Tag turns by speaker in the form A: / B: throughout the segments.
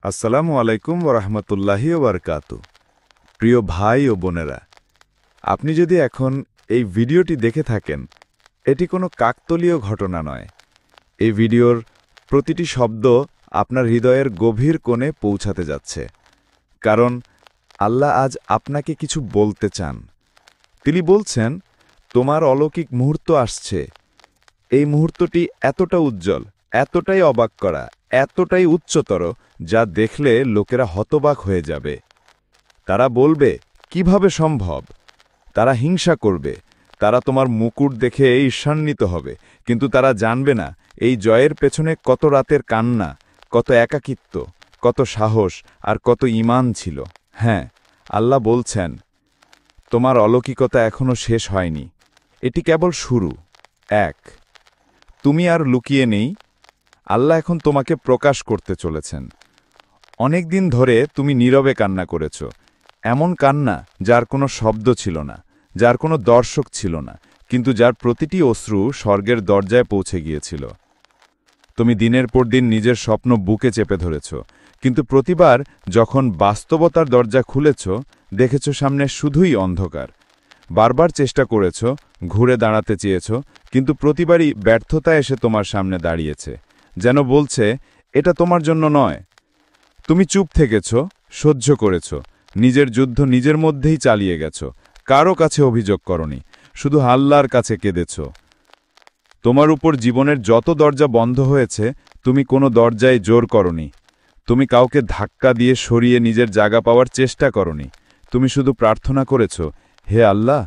A: আসসালামু আলাইকুম ওরহমতুল্লাহি ওবরকাতু। প্রিয় ভাই ও বোনেরা, আপনি যদি এখন এই ভিডিওটি দেখে থাকেন, এটি কোনো কাকতলীয় ঘটনা নয়। এই ভিডিওর প্রতিটি শব্দ আপনার হৃদয়ের গভীর কোণে পৌঁছাতে যাচ্ছে, কারণ আল্লাহ আজ আপনাকে কিছু বলতে চান। তিনি বলছেন, তোমার অলৌকিক মুহূর্ত আসছে। এই মুহূর্তটি এতটা উজ্জ্বল, এতটাই অবাক করা, এতটাই উচ্চতর, যা দেখলে লোকেরা হতবাক হয়ে যাবে। তারা বলবে, কিভাবে সম্ভব? তারা হিংসা করবে, তারা তোমার মুকুট দেখে ঈর্ষান্বিত হবে, কিন্তু তারা জানবে না এই জয়ের পেছনে কত রাতের কান্না, কত একাকিত্ব, কত সাহস আর কত ঈমান ছিল। হ্যাঁ, আল্লাহ বলছেন, তোমার অলৌকিকতা এখনো শেষ হয়নি, এটি কেবল শুরু। এক, তুমি আর লুকিয়ে নেই, আল্লাহ এখন তোমাকে প্রকাশ করতে চলেছেন। অনেক দিন ধরে তুমি নীরবে কান্না করেছ, এমন কান্না যার কোনো শব্দ ছিল না, যার কোনো দর্শক ছিল না, কিন্তু যার প্রতিটি অশ্রু স্বর্গের দরজায় পৌঁছে গিয়েছিল। তুমি দিনের পর দিন নিজের স্বপ্ন বুকে চেপে ধরেছ, কিন্তু প্রতিবার যখন বাস্তবতার দরজা খুলেছ, দেখেছ সামনে শুধুই অন্ধকার। বারবার চেষ্টা করেছ, ঘুরে দাঁড়াতে চেয়েছ, কিন্তু প্রতিবারই ব্যর্থতা এসে তোমার সামনে দাঁড়িয়েছে, যেন বলছে, এটা তোমার জন্য নয়। তুমি চুপ থেকেছ, সহ্য করেছ, নিজের যুদ্ধ নিজের মধ্যেই চালিয়ে গেছ, কারো কাছে অভিযোগ করনি, শুধু আল্লাহর কাছে কেঁদেছ। তোমার উপর জীবনের যত দরজা বন্ধ হয়েছে, তুমি কোনো দরজায় জোর করনি। তুমি কাউকে ধাক্কা দিয়ে সরিয়ে নিজের জায়গা পাওয়ার চেষ্টা করনি। তুমি শুধু প্রার্থনা করেছ, হে আল্লাহ,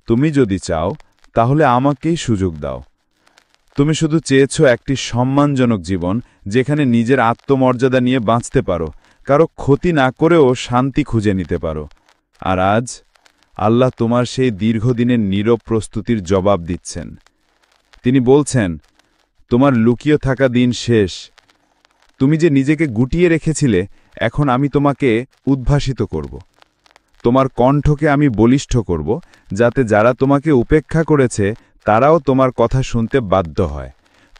A: তুমি যদি চাও তাহলে আমাকেই সুযোগ দাও। তুমি শুধু চেয়েছ একটি সম্মানজনক জীবন, যেখানে নিজের আত্মমর্যাদা নিয়ে বাঁচতে পারো, কারো ক্ষতি না করেও শান্তি খুঁজে নিতে পারো। আর আজ আল্লাহ তোমার সেই দীর্ঘদিনের নীরব প্রস্তুতির জবাব দিচ্ছেন। তিনি বলছেন, তোমার লুকিয়ে থাকা দিন শেষ। তুমি যে নিজেকে গুটিয়ে রেখেছিলে, এখন আমি তোমাকে উদ্ভাসিত করব। তোমার কণ্ঠকে আমি বলিষ্ঠ করব, যাতে যারা তোমাকে উপেক্ষা করেছে তারাও তোমার কথা শুনতে বাধ্য হয়।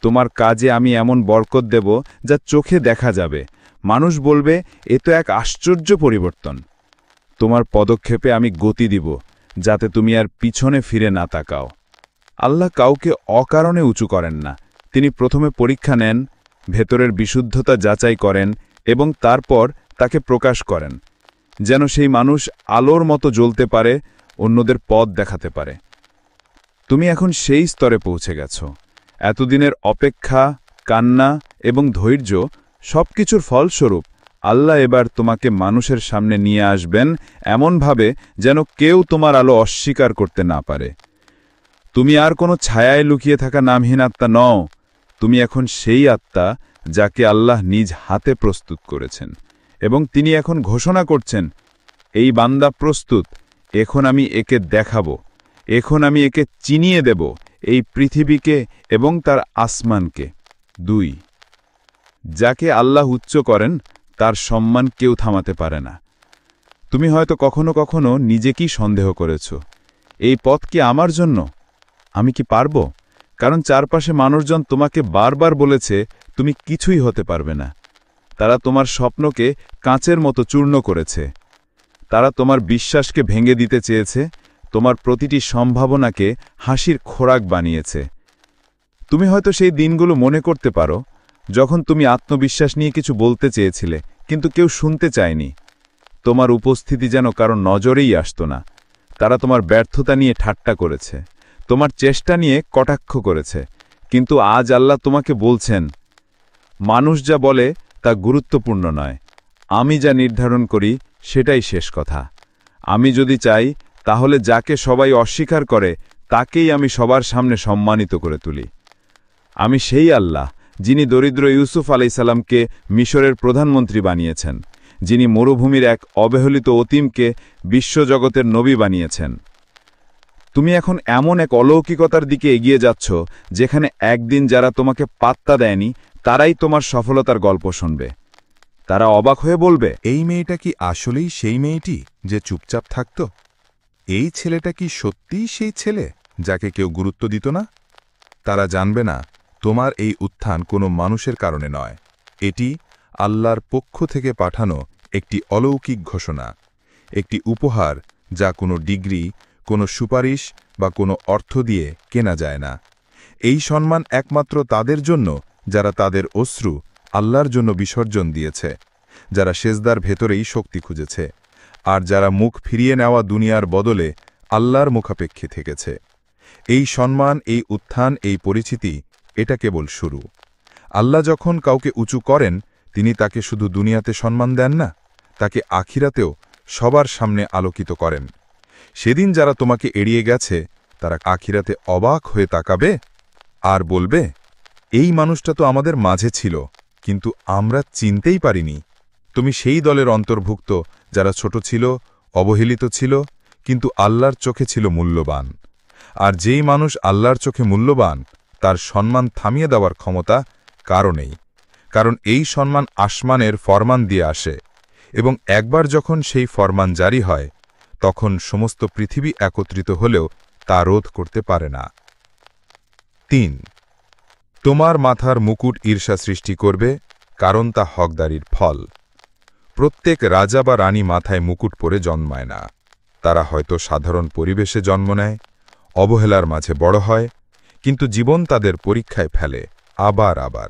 A: তোমার কাজে আমি এমন বরকত দেব যা চোখে দেখা যাবে। মানুষ বলবে, এ তো এক আশ্চর্য পরিবর্তন। তোমার পদক্ষেপে আমি গতি দিব, যাতে তুমি আর পিছনে ফিরে না তাকাও। আল্লাহ কাউকে অকারণে উঁচু করেন না। তিনি প্রথমে পরীক্ষা নেন, ভেতরের বিশুদ্ধতা যাচাই করেন এবং তারপর তাকে প্রকাশ করেন, যেন সেই মানুষ আলোর মতো জ্বলতে পারে, অন্যদের পথ দেখাতে পারে। তুমি এখন সেই স্তরে পৌঁছে গেছ। এতদিনের অপেক্ষা, কান্না এবং ধৈর্য সবকিছুর ফলস্বরূপ আল্লাহ এবার তোমাকে মানুষের সামনে নিয়ে আসবেন, এমনভাবে যেন কেউ তোমার আলো অস্বীকার করতে না পারে। তুমি আর কোনো ছায়ায় লুকিয়ে থাকা নামহীন আত্মা নও। তুমি এখন সেই আত্মা যাকে আল্লাহ নিজ হাতে প্রস্তুত করেছেন, এবং তিনি এখন ঘোষণা করছেন, এই বান্দা প্রস্তুত, এখন আমি একে দেখাবো, এখন আমি একে চিনিয়ে দেব, এই পৃথিবীকে এবং তার আসমানকে। 2, যাকে আল্লাহ উচ্চ করেন তার সম্মান কেউ থামাতে পারে না। তুমি হয়তো কখনো কখনো নিজেকেই সন্দেহ করেছ, এই পথ কি আমার জন্য? আমি কি পারব? কারণ চারপাশে মানুষজন তোমাকে বারবার বলেছে তুমি কিছুই হতে পারবে না। তারা তোমার স্বপ্নকে কাঁচের মতো চূর্ণ করেছে। তারা তোমার বিশ্বাসকে ভেঙে দিতে চেয়েছে, তোমার প্রতিটি সম্ভাবনাকে হাসির খোরাক বানিয়েছে। তুমি হয়তো সেই দিনগুলো মনে করতে পারো, যখন তুমি আত্মবিশ্বাস নিয়ে কিছু বলতে চেয়েছিলে, কিন্তু কেউ শুনতে চায়নি। তোমার উপস্থিতি যেন কারো নজরেই আসত না। তারা তোমার ব্যর্থতা নিয়ে ঠাট্টা করেছে, তোমার চেষ্টা নিয়ে কটাক্ষ করেছে। কিন্তু আজ আল্লাহ তোমাকে বলছেন, মানুষ যা বলে তা গুরুত্বপূর্ণ নয়। আমি যা নির্ধারণ করি সেটাই শেষ কথা। আমি যদি চাই, তাহলে যাকে সবাই অস্বীকার করে তাকেই আমি সবার সামনে সম্মানিত করে তুলি। আমি সেই আল্লাহ, যিনি দরিদ্র ইউসুফ আলাইসাল্লামকে মিশরের প্রধানমন্ত্রী বানিয়েছেন, যিনি মরুভূমির এক অবহেলিত অতীমকে বিশ্বজগতের নবী বানিয়েছেন। তুমি এখন এমন এক অলৌকিকতার দিকে এগিয়ে যাচ্ছ, যেখানে একদিন যারা তোমাকে পাত্তা দেয়নি তারাই তোমার সফলতার গল্প শুনবে। তারা অবাক হয়ে বলবে,
B: এই মেয়েটা কি আসলেই সেই মেয়েটি যে চুপচাপ থাকত? এই ছেলেটা কি সত্যিই সেই ছেলে যাকে কেউ গুরুত্ব দিত না? তারা জানবে না তোমার এই উত্থান কোনো মানুষের কারণে নয়, এটি আল্লাহর পক্ষ থেকে পাঠানো একটি অলৌকিক ঘোষণা, একটি উপহার যা কোনো ডিগ্রি, কোনো সুপারিশ বা কোনো অর্থ দিয়ে কেনা যায় না। এই সম্মান একমাত্র তাদের জন্য যারা তাদের অশ্রু আল্লাহর জন্য বিসর্জন দিয়েছে, যারা সেজদার ভেতরেই শক্তি খুঁজেছে, আর যারা মুখ ফিরিয়ে নেওয়া দুনিয়ার বদলে আল্লাহর মুখাপেক্ষী থেকেছে। এই সম্মান, এই উত্থান, এই পরিচিতি, এটা কেবল শুরু। আল্লাহ যখন কাউকে উঁচু করেন, তিনি তাকে শুধু দুনিয়াতে সম্মান দেন না, তাকে আখিরাতেও সবার সামনে আলোকিত করেন। সেদিন যারা তোমাকে এড়িয়ে গেছে, তারা আখিরাতে অবাক হয়ে তাকাবে আর বলবে, এই মানুষটা তো আমাদের মাঝে ছিল, কিন্তু আমরা চিনতেই পারিনি। তুমি সেই দলের অন্তর্ভুক্ত যারা ছোট ছিল, অবহেলিত ছিল, কিন্তু আল্লাহর চোখে ছিল মূল্যবান। আর যেই মানুষ আল্লাহর চোখে মূল্যবান, তার সম্মান থামিয়ে দেওয়ার ক্ষমতা কারও নেই। কারণ এই সম্মান আসমানের ফরমান দিয়ে আসে, এবং একবার যখন সেই ফরমান জারি হয়, তখন সমস্ত পৃথিবী একত্রিত হলেও তা রোধ করতে পারে না। ৩. তোমার মাথার মুকুট ঈর্ষা সৃষ্টি করবে, কারণ তা হকদারির ফল। প্রত্যেক রাজা বা রানী মাথায় মুকুট পরে জন্মায় না। তারা হয়তো সাধারণ পরিবেশে জন্ম নেয়, অবহেলার মাঝে বড় হয়, কিন্তু জীবন তাদের পরীক্ষায় ফেলে আবার আবার।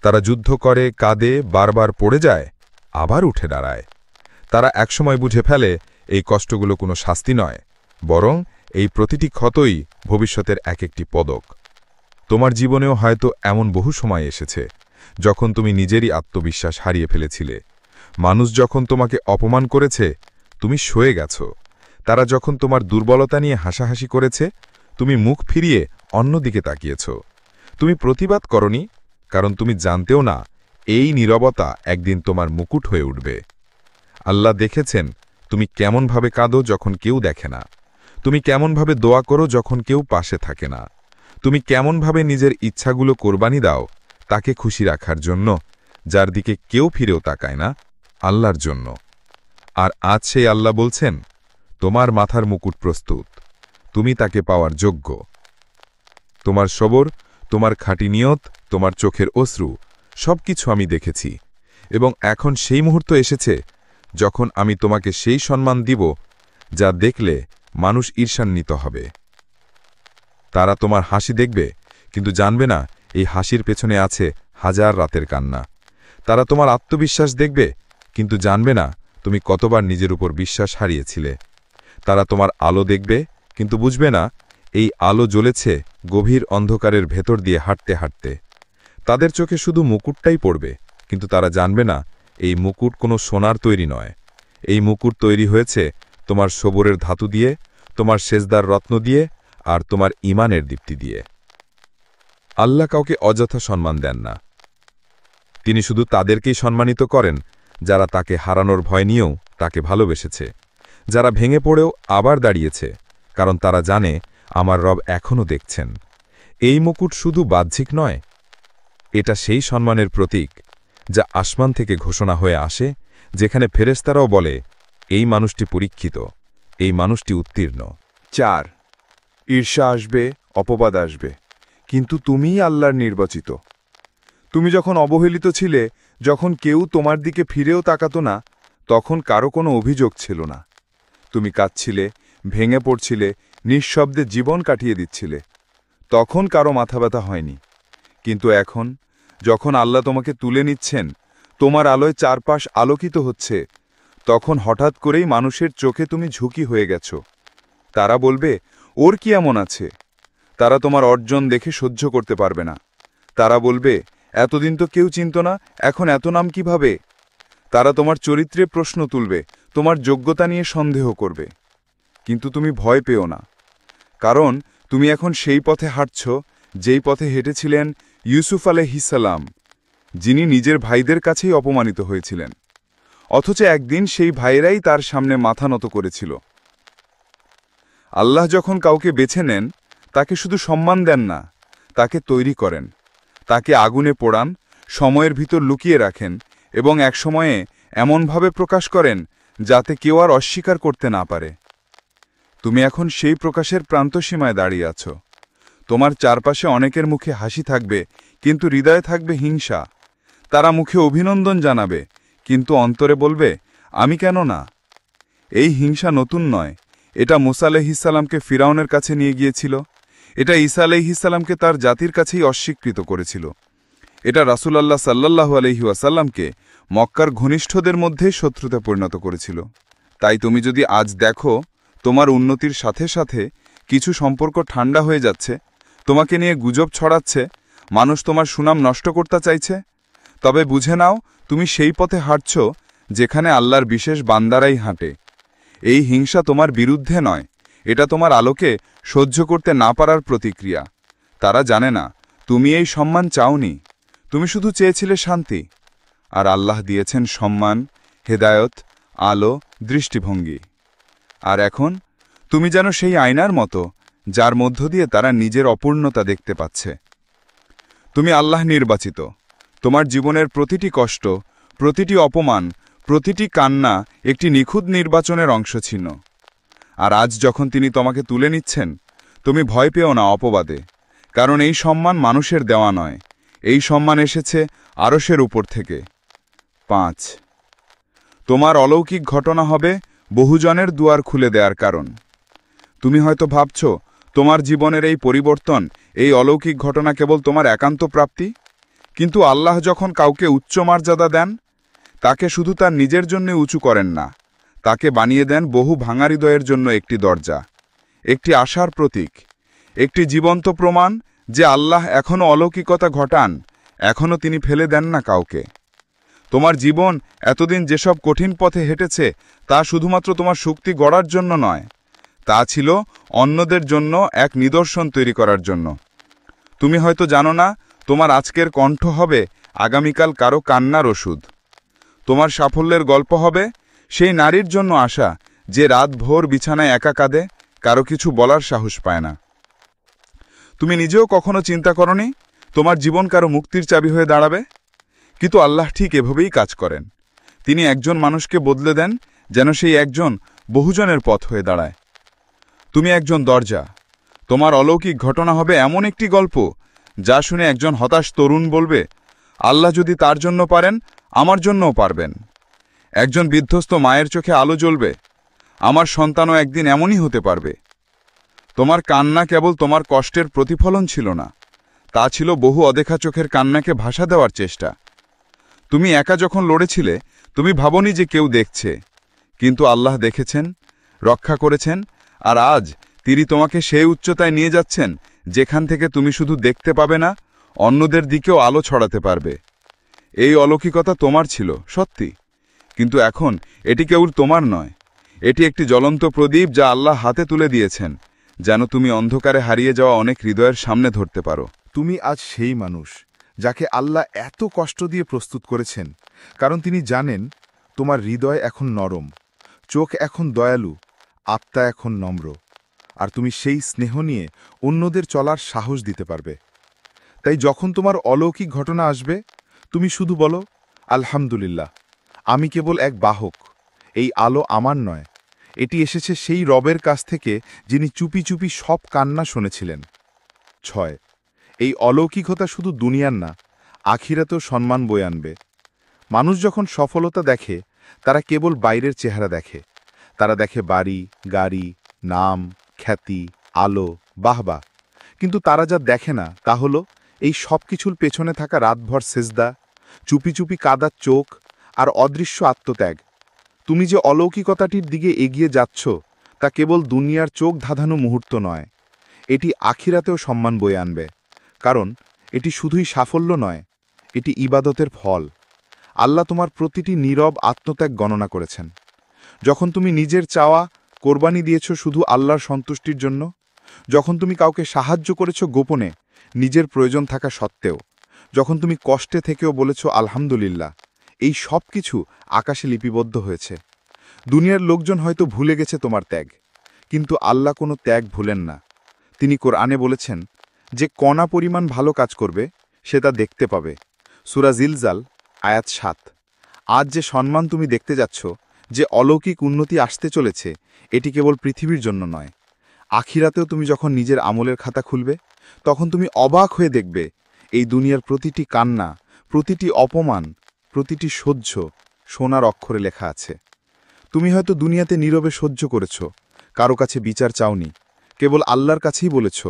B: তারা যুদ্ধ করে, কাঁদে, বারবার পড়ে যায়, আবার উঠে দাঁড়ায়। তারা একসময় বুঝে ফেলে এই কষ্টগুলো কোনো শাস্তি নয়, বরং এই প্রতিটি ক্ষতই ভবিষ্যতের এক একটি পদক। তোমার জীবনেও হয়তো এমন বহু সময় এসেছে যখন তুমি নিজেরই আত্মবিশ্বাস হারিয়ে ফেলেছিলে। মানুষ যখন তোমাকে অপমান করেছে, তুমি সয়ে গেছ। তারা যখন তোমার দুর্বলতা নিয়ে হাসাহাসি করেছে, তুমি মুখ ফিরিয়ে অন্যদিকে তাকিয়েছ। তুমি প্রতিবাদ করনি, কারণ তুমি জানতেও না এই নীরবতা একদিন তোমার মুকুট হয়ে উঠবে। আল্লাহ দেখেছেন তুমি কেমনভাবে কাঁদো যখন কেউ দেখে না, তুমি কেমনভাবে দোয়া করো যখন কেউ পাশে থাকে না, তুমি কেমনভাবে নিজের ইচ্ছাগুলো কোরবানি দাও তাকে খুশি রাখার জন্য, যার দিকে কেউ ফিরেও তাকায় না, আল্লাহর জন্য। আর আজ সেই আল্লাহ বলছেন, তোমার মাথার মুকুট প্রস্তুত, তুমি তাকে পাওয়ার যোগ্য। তোমার সবর, তোমার খাঁটি নিয়ত, তোমার চোখের অশ্রু, সবকিছু আমি দেখেছি, এবং এখন সেই মুহূর্ত এসেছে যখন আমি তোমাকে সেই সম্মান দিব যা দেখলে মানুষ ঈর্ষান্বিত হবে। তারা তোমার হাসি দেখবে, কিন্তু জানবে না এই হাসির পেছনে আছে হাজার রাতের কান্না। তারা তোমার আত্মবিশ্বাস দেখবে, কিন্তু জানবে না তুমি কতবার নিজের উপর বিশ্বাস হারিয়েছিলে। তারা তোমার আলো দেখবে, কিন্তু বুঝবে না এই আলো জ্বলেছে গভীর অন্ধকারের ভেতর দিয়ে হাঁটতে হাঁটতে। তাদের চোখে শুধু মুকুটটাই পড়বে, কিন্তু তারা জানবে না এই মুকুট কোনো সোনার তৈরি নয়। এই মুকুট তৈরি হয়েছে তোমার সবরের ধাতু দিয়ে, তোমার সেজদার রত্ন দিয়ে, আর তোমার ঈমানের দীপ্তি দিয়ে। আল্লাহ কাউকে অযথা সম্মান দেন না। তিনি শুধু তাদেরকেই সম্মানিত করেন যারা তাকে হারানোর ভয় নিয়েও তাকে ভালোবেসেছে, যারা ভেঙে পড়েও আবার দাঁড়িয়েছে, কারণ তারা জানে আমার রব এখনও দেখছেন। এই মুকুট শুধু বাহ্যিক নয়, এটা সেই সম্মানের প্রতীক যা আসমান থেকে ঘোষণা হয়ে আসে, যেখানে ফেরেশতারাও বলে, এই মানুষটি পরীক্ষিত, এই মানুষটি উত্তীর্ণ।
A: 4. ঈর্ষা আসবে, অপবাদ আসবে, কিন্তু তুমিই আল্লাহর নির্বাচিত। তুমি যখন অবহেলিত ছিলে, যখন কেউ তোমার দিকে ফিরেও তাকাতো না, তখন কারো কোনো অভিযোগ ছিল না। তুমি কাঁদছিলে, ভেঙে পড়ছিলে, নিঃশব্দে জীবন কাটিয়ে দিচ্ছিলে, তখন কারো মাথা ব্যথা হয়নি। কিন্তু এখন যখন আল্লাহ তোমাকে তুলে নিচ্ছেন, তোমার আলোয় চারপাশ আলোকিত হচ্ছে, তখন হঠাৎ করেই মানুষের চোখে তুমি ঝুঁকি হয়ে গেছ। তারা বলবে, ওর কি এমন আছে? তারা তোমার অর্জন দেখে সহ্য করতে পারবে না। তারা বলবে, এতদিন তো কেউ চিনত না, এখন এত নাম কিভাবে? তারা তোমার চরিত্রে প্রশ্ন তুলবে, তোমার যোগ্যতা নিয়ে সন্দেহ করবে। কিন্তু তুমি ভয় পেও না, কারণ তুমি এখন সেই পথে হাঁটছ যেই পথে হেঁটেছিলেন ইউসুফ আলাইহিসসালাম, যিনি নিজের ভাইদের কাছেই অপমানিত হয়েছিলেন, অথচ একদিন সেই ভাইয়েরাই তার সামনে মাথা নত করেছিল। আল্লাহ যখন কাউকে বেছে নেন, তাকে শুধু সম্মান দেন না, তাকে তৈরি করেন, তাকে আগুনে পোড়ান, সময়ের ভিতর লুকিয়ে রাখেন, এবং একসময়ে এমনভাবে প্রকাশ করেন যাতে কেউ আর অস্বীকার করতে না পারে। তুমি এখন সেই প্রকাশের প্রান্তসীমায় দাঁড়িয়ে আছো। তোমার চারপাশে অনেকের মুখে হাসি থাকবে, কিন্তু হৃদয়ে থাকবে হিংসা।
C: তারা মুখে অভিনন্দন জানাবে, কিন্তু অন্তরে বলবে, আমি কেন না? এই হিংসা নতুন নয়। এটা মুসা আলাইহিসসালামকে ফিরাউনের কাছে নিয়ে গিয়েছিল। এটা ঈসা আলাইহিসসালামকে তার জাতির কাছেই অস্বীকৃত করেছিল। এটা রাসূলুল্লাহ সাল্লাল্লাহু আলাইহি ওয়াসাল্লামকে মক্কার ঘনিষ্ঠদের মধ্যেই শত্রুতে পরিণত করেছিল। তাই তুমি যদি আজ দেখো তোমার উন্নতির সাথে সাথে কিছু সম্পর্ক ঠান্ডা হয়ে যাচ্ছে, তোমাকে নিয়ে গুজব ছড়াচ্ছে, মানুষ তোমার সুনাম নষ্ট করতে চাইছে, তবে বুঝে নাও তুমি সেই পথে হাঁটছ যেখানে আল্লাহর বিশেষ বান্দারাই হাঁটে। এই হিংসা তোমার বিরুদ্ধে নয়, এটা তোমার আলোকে সহ্য করতে না পারার প্রতিক্রিয়া। তারা জানে না তুমি এই সম্মান চাওনি, তুমি শুধু চেয়েছিলে শান্তি, আর আল্লাহ দিয়েছেন সম্মান, হেদায়ত, আলো, দৃষ্টিভঙ্গি। আর এখন তুমি যেন সেই আয়নার মতো যার মধ্য দিয়ে তারা নিজের অপূর্ণতা দেখতে পাচ্ছে। তুমি আল্লাহ নির্বাচিত। তোমার জীবনের প্রতিটি কষ্ট, প্রতিটি অপমান, প্রতিটি কান্না একটি নিখুঁত নির্বাচনের অংশ ছিল। আর আজ যখন তিনি তোমাকে তুলে নিচ্ছেন, তুমি ভয় পেও না অপবাদে, কারণ এই সম্মান মানুষের দেওয়া নয়, এই সম্মান এসেছে আরশের উপর থেকে। 5 তোমার অলৌকিক ঘটনা হবে বহুজনের দুয়ার খুলে দেওয়ার কারণ। তুমি হয়তো ভাবছ তোমার জীবনের এই পরিবর্তন, এই অলৌকিক ঘটনা কেবল তোমার একান্ত প্রাপ্তি, কিন্তু আল্লাহ যখন কাউকে উচ্চ মর্যাদা দেন, তাকে শুধু তার নিজের জন্য উঁচু করেন না, তাকে বানিয়ে দেন বহু ভাঙা হৃদয়ের জন্য একটি দরজা, একটি আশার প্রতীক, একটি জীবন্ত প্রমাণ যে আল্লাহ এখনও অলৌকিকতা ঘটান, এখনও তিনি ফেলে দেন না কাউকে। তোমার জীবন এতদিন যেসব কঠিন পথে হেঁটেছে, তা শুধুমাত্র তোমার শক্তি গড়ার জন্য নয়, তা ছিল অন্যদের জন্য এক নিদর্শন তৈরি করার জন্য। তুমি হয়তো জানো না, তোমার আজকের কণ্ঠ হবে আগামীকাল কারো কান্নার ওষুধ। তোমার সাফল্যের গল্প হবে সেই নারীর জন্য আশা, যে রাত ভোর বিছানায় একা কাঁদে, কারো কিছু বলার সাহস পায় না। তুমি নিজেও কখনো চিন্তা করনি তোমার জীবন কারো মুক্তির চাবি হয়ে দাঁড়াবে, কিন্তু আল্লাহ ঠিক এভাবেই কাজ করেন। তিনি একজন মানুষকে বদলে দেন যেন সেই একজন বহুজনের পথ হয়ে দাঁড়ায়। তুমি একজন দরজা। তোমার অলৌকিক ঘটনা হবে এমন একটি গল্প যা শুনে একজন হতাশ তরুণ বলবে, আল্লাহ যদি তার জন্য পারেন, আমার জন্যও পারবেন। একজন বিধ্বস্ত মায়ের চোখে আলো জ্বলবে, আমার সন্তানও একদিন এমনই হতে পারবে। তোমার কান্না কেবল তোমার কষ্টের প্রতিফলন ছিল না, তা ছিল বহু অদেখা চোখের কান্নাকে ভাষা দেওয়ার চেষ্টা। তুমি একা যখন লড়েছিলে, তুমি ভাবনি যে কেউ দেখছে, কিন্তু আল্লাহ দেখেছেন, রক্ষা করেছেন, আর আজ তিনি তোমাকে সেই উচ্চতায় নিয়ে যাচ্ছেন যেখান থেকে তুমি শুধু দেখতে পাবে না, অন্যদের দিকেও আলো ছড়াতে পারবে। এই অলৌকিকতা তোমার ছিল সত্যি, কিন্তু এখন এটি কেবল তোমার নয়, এটি একটি জ্বলন্ত প্রদীপ যা আল্লাহ হাতে তুলে দিয়েছেন, যেন তুমি অন্ধকারে হারিয়ে যাওয়া অনেক হৃদয়ের সামনে ধরতে পারো।
D: তুমি আজ সেই মানুষ যাকে আল্লাহ এত কষ্ট দিয়ে প্রস্তুত করেছেন, কারণ তিনি জানেন তোমার হৃদয় এখন নরম, চোখ এখন দয়ালু, আত্মা এখন নম্র, আর তুমি সেই স্নেহ নিয়ে অন্যদের চলার সাহস দিতে পারবে। তাই যখন তোমার অলৌকিক ঘটনা আসবে, তুমি শুধু বলো, আলহামদুলিল্লাহ, আমি কেবল এক বাহক, এই আলো আমার নয়, এটি এসেছে সেই রবের কাছ থেকে যিনি চুপি চুপি সব কান্না শুনেছিলেন। 6 এই অলৌকিকতা শুধু দুনিয়ার না, আখিরাতেও সম্মান বয়ে আনবে। মানুষ যখন সফলতা দেখে, তারা কেবল বাইরের চেহারা দেখে, তারা দেখে বাড়ি, গাড়ি, নাম, খ্যাতি, আলো, বাহবা, কিন্তু তারা যা দেখে না তা হলো এই সব কিছুর পেছনে থাকা রাতভর সেজদা, চুপি চুপি কাদার চোখ, আর অদৃশ্য আত্মত্যাগ। তুমি যে অলৌকিকতাটির দিকে এগিয়ে যাচ্ছ, তা কেবল দুনিয়ার চোখ ধাঁধানো মুহূর্ত নয়, এটি আখিরাতেও সম্মান বয়ে আনবে, কারণ এটি শুধুই সাফল্য নয়, এটি ইবাদতের ফল। আল্লাহ তোমার প্রতিটি নীরব আত্মত্যাগ গণনা করেছেন। যখন তুমি নিজের চাওয়া কোরবানি দিয়েছ শুধু আল্লাহর সন্তুষ্টির জন্য, যখন তুমি কাউকে সাহায্য করেছ গোপনে নিজের প্রয়োজন থাকা সত্ত্বেও, যখন তুমি কষ্টে থেকেও বলেছ আলহামদুলিল্লাহ, এই সব কিছু আকাশে লিপিবদ্ধ হয়েছে। দুনিয়ার লোকজন হয়তো ভুলে গেছে তোমার ত্যাগ, কিন্তু আল্লাহ কোনো ত্যাগ ভুলেন না। তিনি কোরআনে বলেছেন, যে কণা পরিমাণ ভালো কাজ করবে সে তা দেখতে পাবে। সূরা জিলজাল আয়াত 7। আজ যে সম্মান তুমি দেখতে যাচ্ছ, যে অলৌকিক উন্নতি আসতে চলেছে, এটি কেবল পৃথিবীর জন্য নয়, আখিরাতেও তুমি যখন নিজের আমলের খাতা খুলবে, তখন তুমি অবাক হয়ে দেখবে এই দুনিয়ার প্রতিটি কান্না, প্রতিটি অপমান, প্রতিটি সহ্য সোনার অক্ষরে লেখা আছে। তুমি হয়তো দুনিয়াতে নীরবে সহ্য করেছ, কারো কাছে বিচার চাওনি, কেবল আল্লাহর কাছেই বলেছ।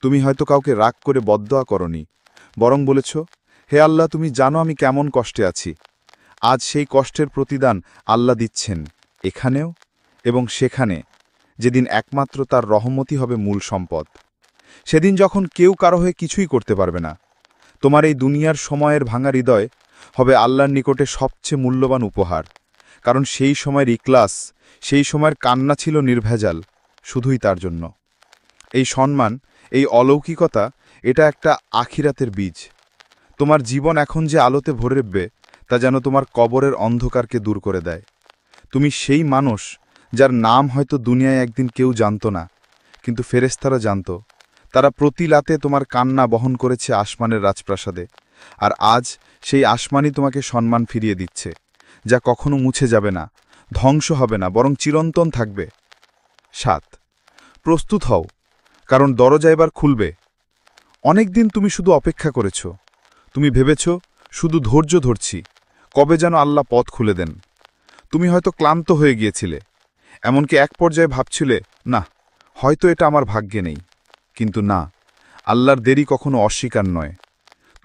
D: তুমি হয়তো কাউকে রাগ করে বদদোয়া করনি, বরং বলেছ, হে আল্লাহ, তুমি জানো আমি কেমন কষ্টে আছি। আজ সেই কষ্টের প্রতিদান আল্লাহ দিচ্ছেন, এখানেও এবং সেখানে, যেদিন একমাত্র তার রহমতই হবে মূল সম্পদ। সেদিন যখন কেউ কারো হয়ে কিছুই করতে পারবে না, তোমার এই দুনিয়ার সময়ের ভাঙা হৃদয় হবে আল্লাহর নিকটে সবচেয়ে মূল্যবান উপহার। কারণ সেই সময়ের ইখলাস, সেই সময়ের কান্না ছিল নির্ভেজাল, শুধুই তার জন্য। এই সম্মান, এই অলৌকিকতা, এটা একটা আখিরাতের বীজ। তোমার জীবন এখন যে আলোতে ভরে তা যেন তোমার কবরের অন্ধকারকে দূর করে দেয়। তুমি সেই মানুষ যার নাম হয়তো দুনিয়ায় একদিন কেউ জানত না, কিন্তু ফেরেশতারা জানত। তারা প্রতি রাতে তোমার কান্না বহন করেছে আসমানের রাজপ্রাসাদে, আর আজ সেই আসমানই তোমাকে সম্মান ফিরিয়ে দিচ্ছে, যা কখনো মুছে যাবে না, ধ্বংস হবে না, বরং চিরন্তন থাকবে। 7. প্রস্তুত হও, কারণ দরজা এবার খুলবে। অনেক দিন তুমি শুধু অপেক্ষা করেছ। তুমি ভেবেছ শুধু ধৈর্য ধরছি, কবে যেন আল্লাহ পথ খুলে দেন। তুমি হয়তো ক্লান্ত হয়ে গিয়েছিলে, এমনকি এক পর্যায়ে ভাবছিলে, না, হয়তো এটা আমার ভাগ্যে নেই। কিন্তু না, আল্লাহর দেরি কখনো অস্বীকার নয়।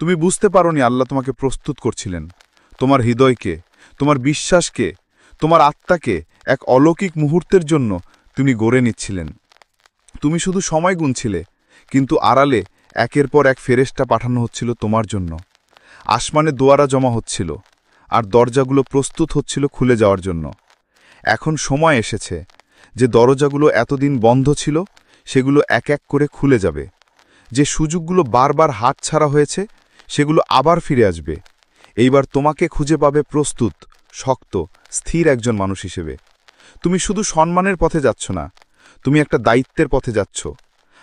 D: তুমি বুঝতে পারোনি আল্লাহ তোমাকে প্রস্তুত করছিলেন, তোমার হৃদয়কে, তোমার বিশ্বাসকে, তোমার আত্মাকে এক অলৌকিক মুহূর্তের জন্য তুমি গড়ে নিচ্ছিলেন। তুমি শুধু সময় গুনছিলে, কিন্তু আড়ালে একের পর এক ফেরেশতা পাঠানো হচ্ছিল তোমার জন্য। আসমানে দোয়ারা জমা হচ্ছিল, আর দরজাগুলো প্রস্তুত হচ্ছিল খুলে যাওয়ার জন্য। এখন সময় এসেছে যে দরজাগুলো এতদিন বন্ধ ছিল, সেগুলো এক এক করে খুলে যাবে। যে সুযোগগুলো বারবার হাতছাড়া হয়েছে, সেগুলো আবার ফিরে আসবে। এইবার তোমাকে খুঁজে পাবে প্রস্তুত, শক্ত, স্থির একজন মানুষ হিসেবে। তুমি শুধু সম্মানের পথে যাচ্ছ না, তুমি একটা দায়িত্বের পথে যাচ্ছ।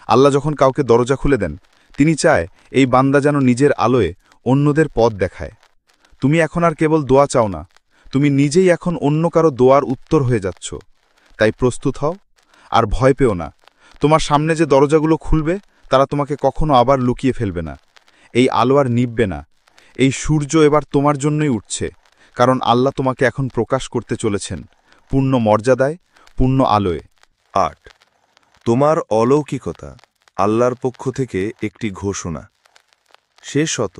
D: আল্লাহ যখন কাউকে দরজা খুলে দেন, তিনি চায় এই বান্দা যেন নিজের আলোয় অন্যদের পথ দেখায়। তুমি এখন আর কেবল দোয়া চাও না, তুমি নিজেই এখন অন্য কারো দোয়ার উত্তর হয়ে যাচ্ছ। তাই প্রস্তুত হও, আর ভয় পেও না। তোমার সামনে যে দরজাগুলো খুলবে, তারা তোমাকে কখনো আবার লুকিয়ে ফেলবে না। এই আলো আর নিববে না। এই সূর্য এবার তোমার জন্যই উঠছে, কারণ আল্লাহ তোমাকে এখন প্রকাশ করতে চলেছেন পূর্ণ মর্যাদায়, পূর্ণ আলোয়।
B: 8. তোমার অলৌকিকতা আল্লাহর পক্ষ থেকে একটি ঘোষণা। শেষত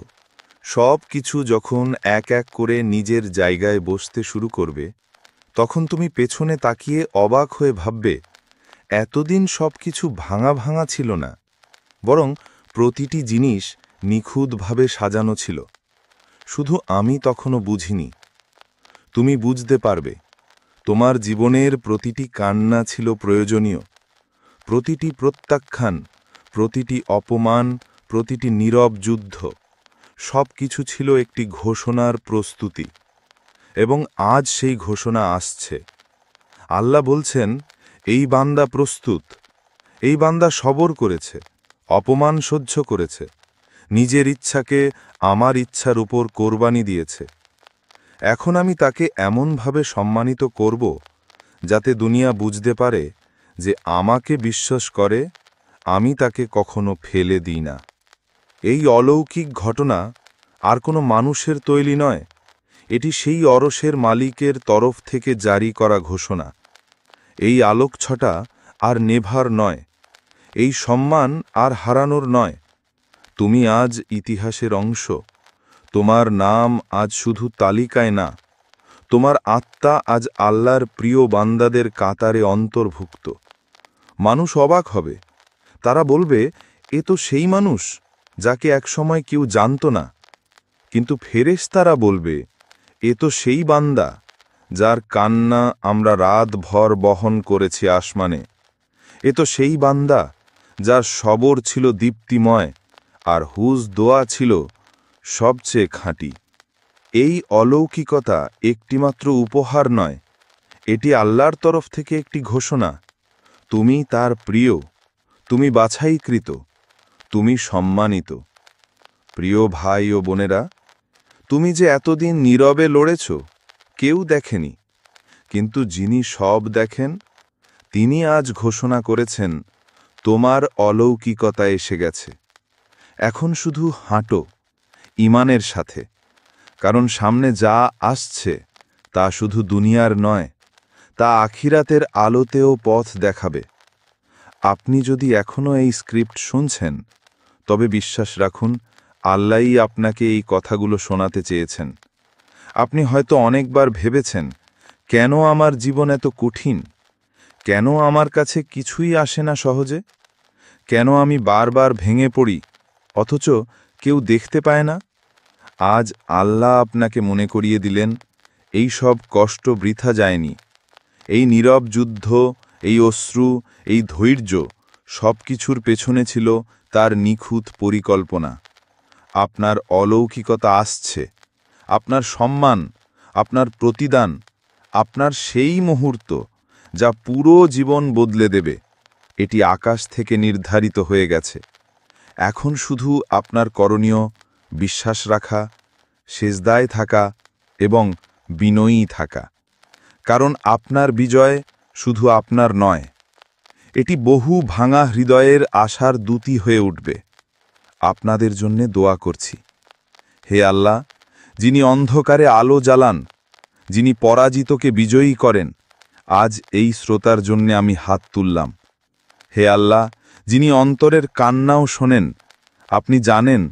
B: সব কিছু যখন এক এক করে নিজের জায়গায় বসতে শুরু করবে, তখন তুমি পেছনে তাকিয়ে অবাক হয়ে ভাববে, এতদিন সব কিছু ভাঙা ভাঙা ছিল না, বরং প্রতিটি জিনিস নিখুঁতভাবে সাজানো ছিল। শুধু আমি তখনও বুঝিনি। তুমি বুঝতে পারবে, তোমার জীবনের প্রতিটি কান্না ছিল প্রয়োজনীয়। প্রতিটি প্রত্যাখ্যান, প্রতিটি অপমান, প্রতিটি নীরব যুদ্ধ, সব কিছু ছিল একটি ঘোষণার প্রস্তুতি। এবং আজ সেই ঘোষণা আসছে। আল্লাহ বলছেন, এই বান্দা প্রস্তুত, এই বান্দা সবর করেছে, অপমান সহ্য করেছে, নিজের ইচ্ছাকে আমার ইচ্ছার উপর কোরবানি দিয়েছে। এখন আমি তাকে এমনভাবে সম্মানিত করব, যাতে দুনিয়া বুঝতে পারে যে আমাকে বিশ্বাস করে, আমি তাকে কখনো ফেলে দিই না। এই অলৌকিক ঘটনা আর কোনো মানুষের তৈরি নয়, এটি সেই অরসের মালিকের তরফ থেকে জারি করা ঘোষণা। এই আলোকছটা আর নেভার নয়, এই সম্মান আর হারানোর নয়। তুমি আজ ইতিহাসের অংশ। তোমার নাম আজ শুধু তালিকায় না, তোমার আত্মা আজ আল্লাহর প্রিয় বান্দাদের কাতারে অন্তর্ভুক্ত। মানুষ অবাক হবে, তারা বলবে, এ তো সেই মানুষ যাকে একসময় কেউ জানত না। কিন্তু ফেরেশতারা বলবে, এ তো সেই বান্দা যার কান্না আমরা রাতভর বহন করেছি আসমানে। এ তো সেই বান্দা যার সবর ছিল দীপ্তিময়, আর হুজ দোয়া ছিল সবচেয়ে খাঁটি। এই অলৌকিকতা একটিমাত্র উপহার নয়, এটি আল্লাহর তরফ থেকে একটি ঘোষণা। তুমি তার প্রিয়, তুমি বাছাইকৃত, তুমি সম্মানিত। প্রিয় ভাই ও বোনেরা, তুমি যে এতদিন নীরবে লড়েছ, কেউ দেখেনি, কিন্তু যিনি সব দেখেন, তিনি আজ ঘোষণা করেছেন, তোমার অলৌকিকতা এসে গেছে। এখন শুধু হাঁটো, ঈমানের সাথে, কারণ সামনে যা আসছে তা শুধু দুনিয়ার নয়, তা আখিরাতের আলোতেও পথ দেখাবে। আপনি যদি এখনও এই স্ক্রিপ্ট শুনছেন, তবে বিশ্বাস রাখুন আল্লাহই আপনাকে এই কথাগুলো শোনাতে চেয়েছেন। আপনি হয়তো অনেকবার ভেবেছেন, কেন আমার জীবন এত কঠিন, কেন আমার কাছে কিছুই আসে না সহজে, কেন আমি বারবার ভেঙে পড়ি অথচ কেউ দেখতে পায় না। আজ আল্লাহ আপনাকে মনে করিয়ে দিলেন, এই সব কষ্ট বৃথা যায়নি। এই নীরব যুদ্ধ, এই অশ্রু, এই ধৈর্য সব কিছুর পেছনে ছিল তার নিখুঁত পরিকল্পনা। আপনার অলৌকিকতা আসছে, আপনার সম্মান, আপনার প্রতিদান, আপনার সেই মুহূর্ত যা পুরো জীবন বদলে দেবে, এটি আকাশ থেকে নির্ধারিত হয়ে গেছে। এখন শুধু আপনার করণীয় বিশ্বাস রাখা, সেজদায় থাকা এবং বিনয়ী থাকা। কারণ আপনার বিজয় শুধু আপনার নয়, এটি বহু ভাঙা হৃদয়ের আশার দূতী হয়ে উঠবে। আপনাদের জন্যে দোয়া করছি। হে আল্লাহ, যিনি অন্ধকারে আলো জ্বালান, যিনি পরাজিতকে বিজয়ী করেন, আজ এই শ্রোতার জন্যে আমি হাত তুললাম। হে আল্লাহ, যিনি অন্তরের কান্নাও শোনেন, আপনি জানেন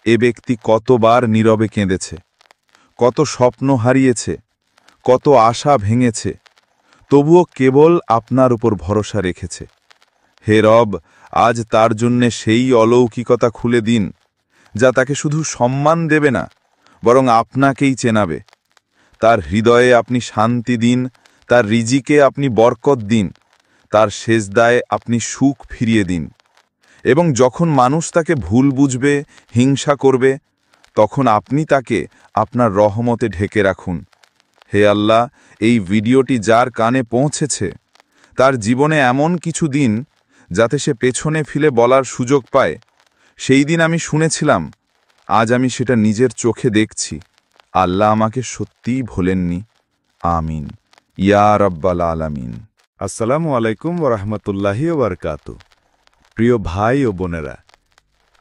B: এ ব্যক্তি কতবার নীরবে কেঁদেছে, কত স্বপ্ন হারিয়েছে, কত আশা ভেঙেছে, তবুও কেবল আপনার উপর ভরসা রেখেছে। হে রব, আজ তার জন্যে সেই অলৌকিকতা খুলে দিন, যা তাকে শুধু সম্মান দেবে না, বরং আপনাকেই চেনাবে। তার হৃদয়ে আপনি শান্তি দিন, তার রিজিকে আপনি বরকত দিন, তার সেজদায় আপনি সুখ ফিরিয়ে দিন। এবং যখন মানুষ তাকে ভুল বুঝবে, হিংসা করবে, তখন আপনি তাকে আপনার রহমতে ঢেকে রাখুন। হে আল্লাহ, এই ভিডিওটি যার কানে পৌঁছেছে, তার জীবনে এমন কিছু দিন যাতে সে পেছনে ফিরে বলার সুযোগ পায়, সেই দিন আমি শুনেছিলাম, আজ আমি সেটা নিজের চোখে দেখছি। আল্লাহ আমাকে সত্যিই ভোলেননি। আমিন ইয়া রাব্বাল আলামিন।
A: আসসালামু আলাইকুম ওরহমতুল্লাহি ওবরকাতু। প্রিয় ভাই ও বোনেরা,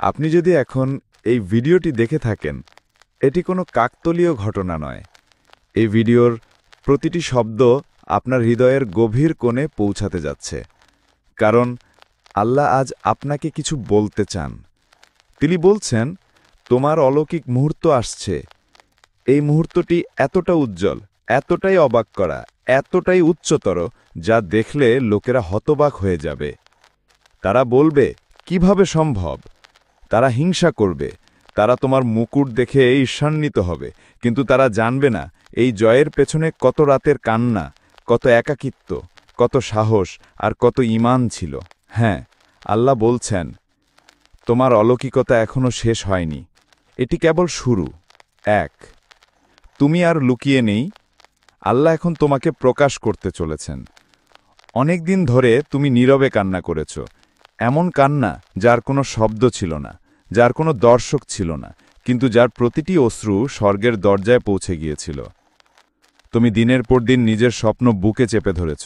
A: আপনি যদি এখন এই ভিডিওটি দেখে থাকেন, এটি কোনো কাকতলীয় ঘটনা নয়। এই ভিডিওর প্রতিটি শব্দ আপনার হৃদয়ের গভীর কোণে পৌঁছাতে যাচ্ছে, কারণ আল্লাহ আজ আপনাকে কিছু বলতে চান। তিনি বলছেন, তোমার অলৌকিক মুহূর্ত আসছে। এই মুহূর্তটি এতটা উজ্জ্বল, এতটাই অবাক করা, এতটাই উচ্চতর, যা দেখলে লোকেরা হতবাক হয়ে যাবে। তারা বলবে, কিভাবে সম্ভব? তারা হিংসা করবে, তারা তোমার মুকুট দেখে ঈর্ষান্বিত হবে, কিন্তু তারা জানবে না এই জয়ের পেছনে কত রাতের কান্না, কত একাকিত্ব, কত সাহস আর কত ঈমান ছিল। হ্যাঁ, আল্লাহ বলছেন, তোমার অলৌকিকতা এখনো শেষ হয়নি, এটি কেবল শুরু। তুমি আর লুকিয়ে নেই, আল্লাহ এখন তোমাকে প্রকাশ করতে চলেছেন। অনেক দিন ধরে তুমি নীরবে কান্না করেছ, এমন কান্না যার কোনো শব্দ ছিল না, যার কোনো দর্শক ছিল না, কিন্তু যার প্রতিটি অশ্রু স্বর্গের দরজায় পৌঁছে গিয়েছিল। তুমি দিনের পর দিন নিজের স্বপ্ন বুকে চেপে ধরেছ,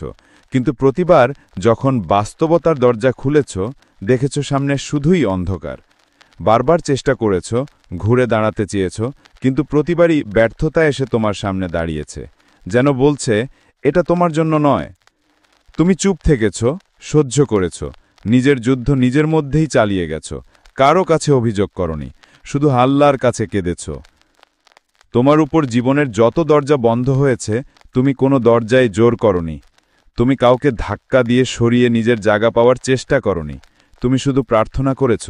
A: কিন্তু প্রতিবার যখন বাস্তবতার দরজা খুলেছ, দেখেছ সামনে শুধুই অন্ধকার। বারবার চেষ্টা করেছ, ঘুরে দাঁড়াতে চেয়েছ, কিন্তু প্রতিবারই ব্যর্থতা এসে তোমার সামনে দাঁড়িয়েছে, যেন বলছে, এটা তোমার জন্য নয়। তুমি চুপ থেকেছ, সহ্য করেছ, নিজের যুদ্ধ নিজের মধ্যেই চালিয়ে গেছ, কারো কাছে অভিযোগ করনি, শুধু আল্লাহর কাছে কেঁদেছ। তোমার উপর জীবনের যত দরজা বন্ধ হয়েছে, তুমি কোনো দরজায় জোর করনি, তুমি কাউকে ধাক্কা দিয়ে সরিয়ে নিজের জায়গা পাওয়ার চেষ্টা করনি। তুমি শুধু প্রার্থনা করেছ,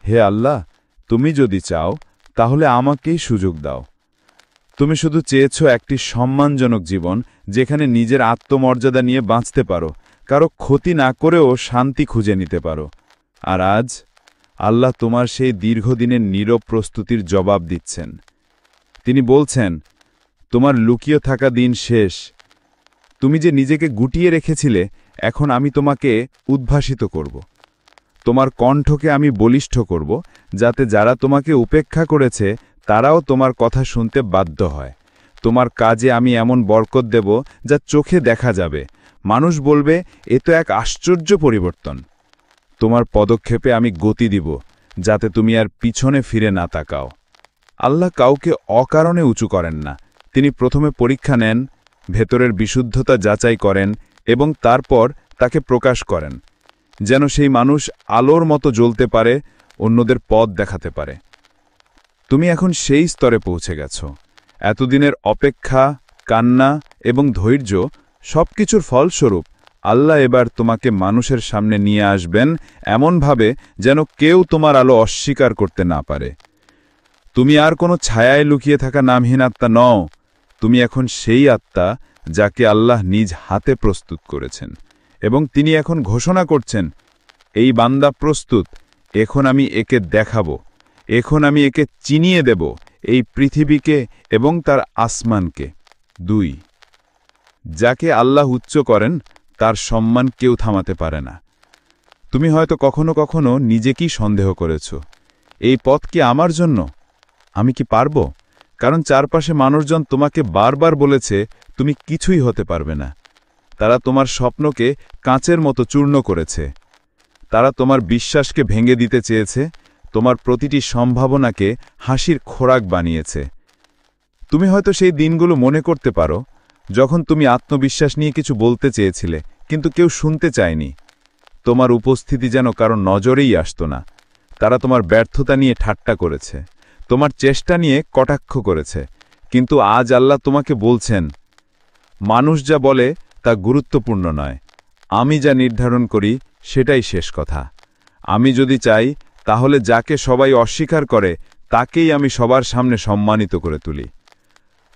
A: হে আল্লাহ, তুমি যদি চাও তাহলে আমাকেই সুযোগ দাও। তুমি শুধু চেয়েছ একটি সম্মানজনক জীবন, যেখানে নিজের আত্মমর্যাদা নিয়ে বাঁচতে পারো, কারো ক্ষতি না করেও শান্তি খুঁজে নিতে পারো। আর আজ আল্লাহ তোমার সেই দীর্ঘদিনের নীরব প্রস্তুতির জবাব দিচ্ছেন। তিনি বলছেন, তোমার লুকিয়ে থাকা দিন শেষ। তুমি যে নিজেকে গুটিয়ে রেখেছিলে, এখন আমি তোমাকে উদ্ভাসিত করব। তোমার কণ্ঠকে আমি বলিষ্ঠ করব, যাতে যারা তোমাকে উপেক্ষা করেছে তারাও তোমার কথা শুনতে বাধ্য হয়। তোমার কাজে আমি এমন বরকত দেব যা চোখে দেখা যাবে, মানুষ বলবে, এ তো এক আশ্চর্য পরিবর্তন। তোমার পদক্ষেপে আমি গতি দিব, যাতে তুমি আর পিছনে ফিরে না তাকাও।
C: আল্লাহ কাউকে অকারণে উঁচু করেন না। তিনি প্রথমে পরীক্ষা নেন, ভেতরের বিশুদ্ধতা যাচাই করেন এবং তারপর তাকে প্রকাশ করেন, যেন সেই মানুষ আলোর মতো জ্বলতে পারে, অন্যদের পথ দেখাতে পারে। তুমি এখন সেই স্তরে পৌঁছে গেছ। এতদিনের অপেক্ষা, কান্না এবং ধৈর্য সবকিছুর ফলস্বরূপ আল্লাহ এবার তোমাকে মানুষের সামনে নিয়ে আসবেন এমনভাবে যেন কেউ তোমার আলো অস্বীকার করতে না পারে। তুমি আর কোনো ছায়ায় লুকিয়ে থাকা নামহীন আত্মা নও। তুমি এখন সেই আত্মা যাকে আল্লাহ নিজ হাতে প্রস্তুত করেছেন, এবং তিনি এখন ঘোষণা করছেন, এই বান্দা প্রস্তুত, এখন আমি একে দেখাবো, এখন আমি একে চিনিয়ে দেব এই পৃথিবীকে এবং তার আসমানকে। 2 যাকে আল্লাহ উচ্চ করেন তার সম্মান কেউ থামাতে পারে না। তুমি হয়তো কখনো কখনো নিজেকেই সন্দেহ করেছ, এই পথ কি আমার জন্য? আমি কি পারব? কারণ চারপাশে মানুষজন তোমাকে বারবার বলেছে তুমি কিছুই হতে পারবে না। তারা তোমার স্বপ্নকে কাঁচের মতো চূর্ণ করেছে। তারা তোমার বিশ্বাসকে ভেঙে দিতে চেয়েছে, তোমার প্রতিটি সম্ভাবনাকে হাসির খোরাক বানিয়েছে। তুমি হয়তো সেই দিনগুলো মনে করতে পারো যখন তুমি আত্মবিশ্বাস নিয়ে কিছু বলতে চেয়েছিলে, কিন্তু কেউ শুনতে চায়নি। তোমার উপস্থিতি যেন কারো নজরেই আসত না। তারা তোমার ব্যর্থতা নিয়ে ঠাট্টা করেছে, তোমার চেষ্টা নিয়ে কটাক্ষ করেছে। কিন্তু আজ আল্লাহ তোমাকে বলছেন, মানুষ যা বলে তা গুরুত্বপূর্ণ নয়, আমি যা নির্ধারণ করি সেটাই শেষ কথা। আমি যদি চাই তাহলে যাকে সবাই অস্বীকার করে তাকেই আমি সবার সামনে সম্মানিত করে তুলি।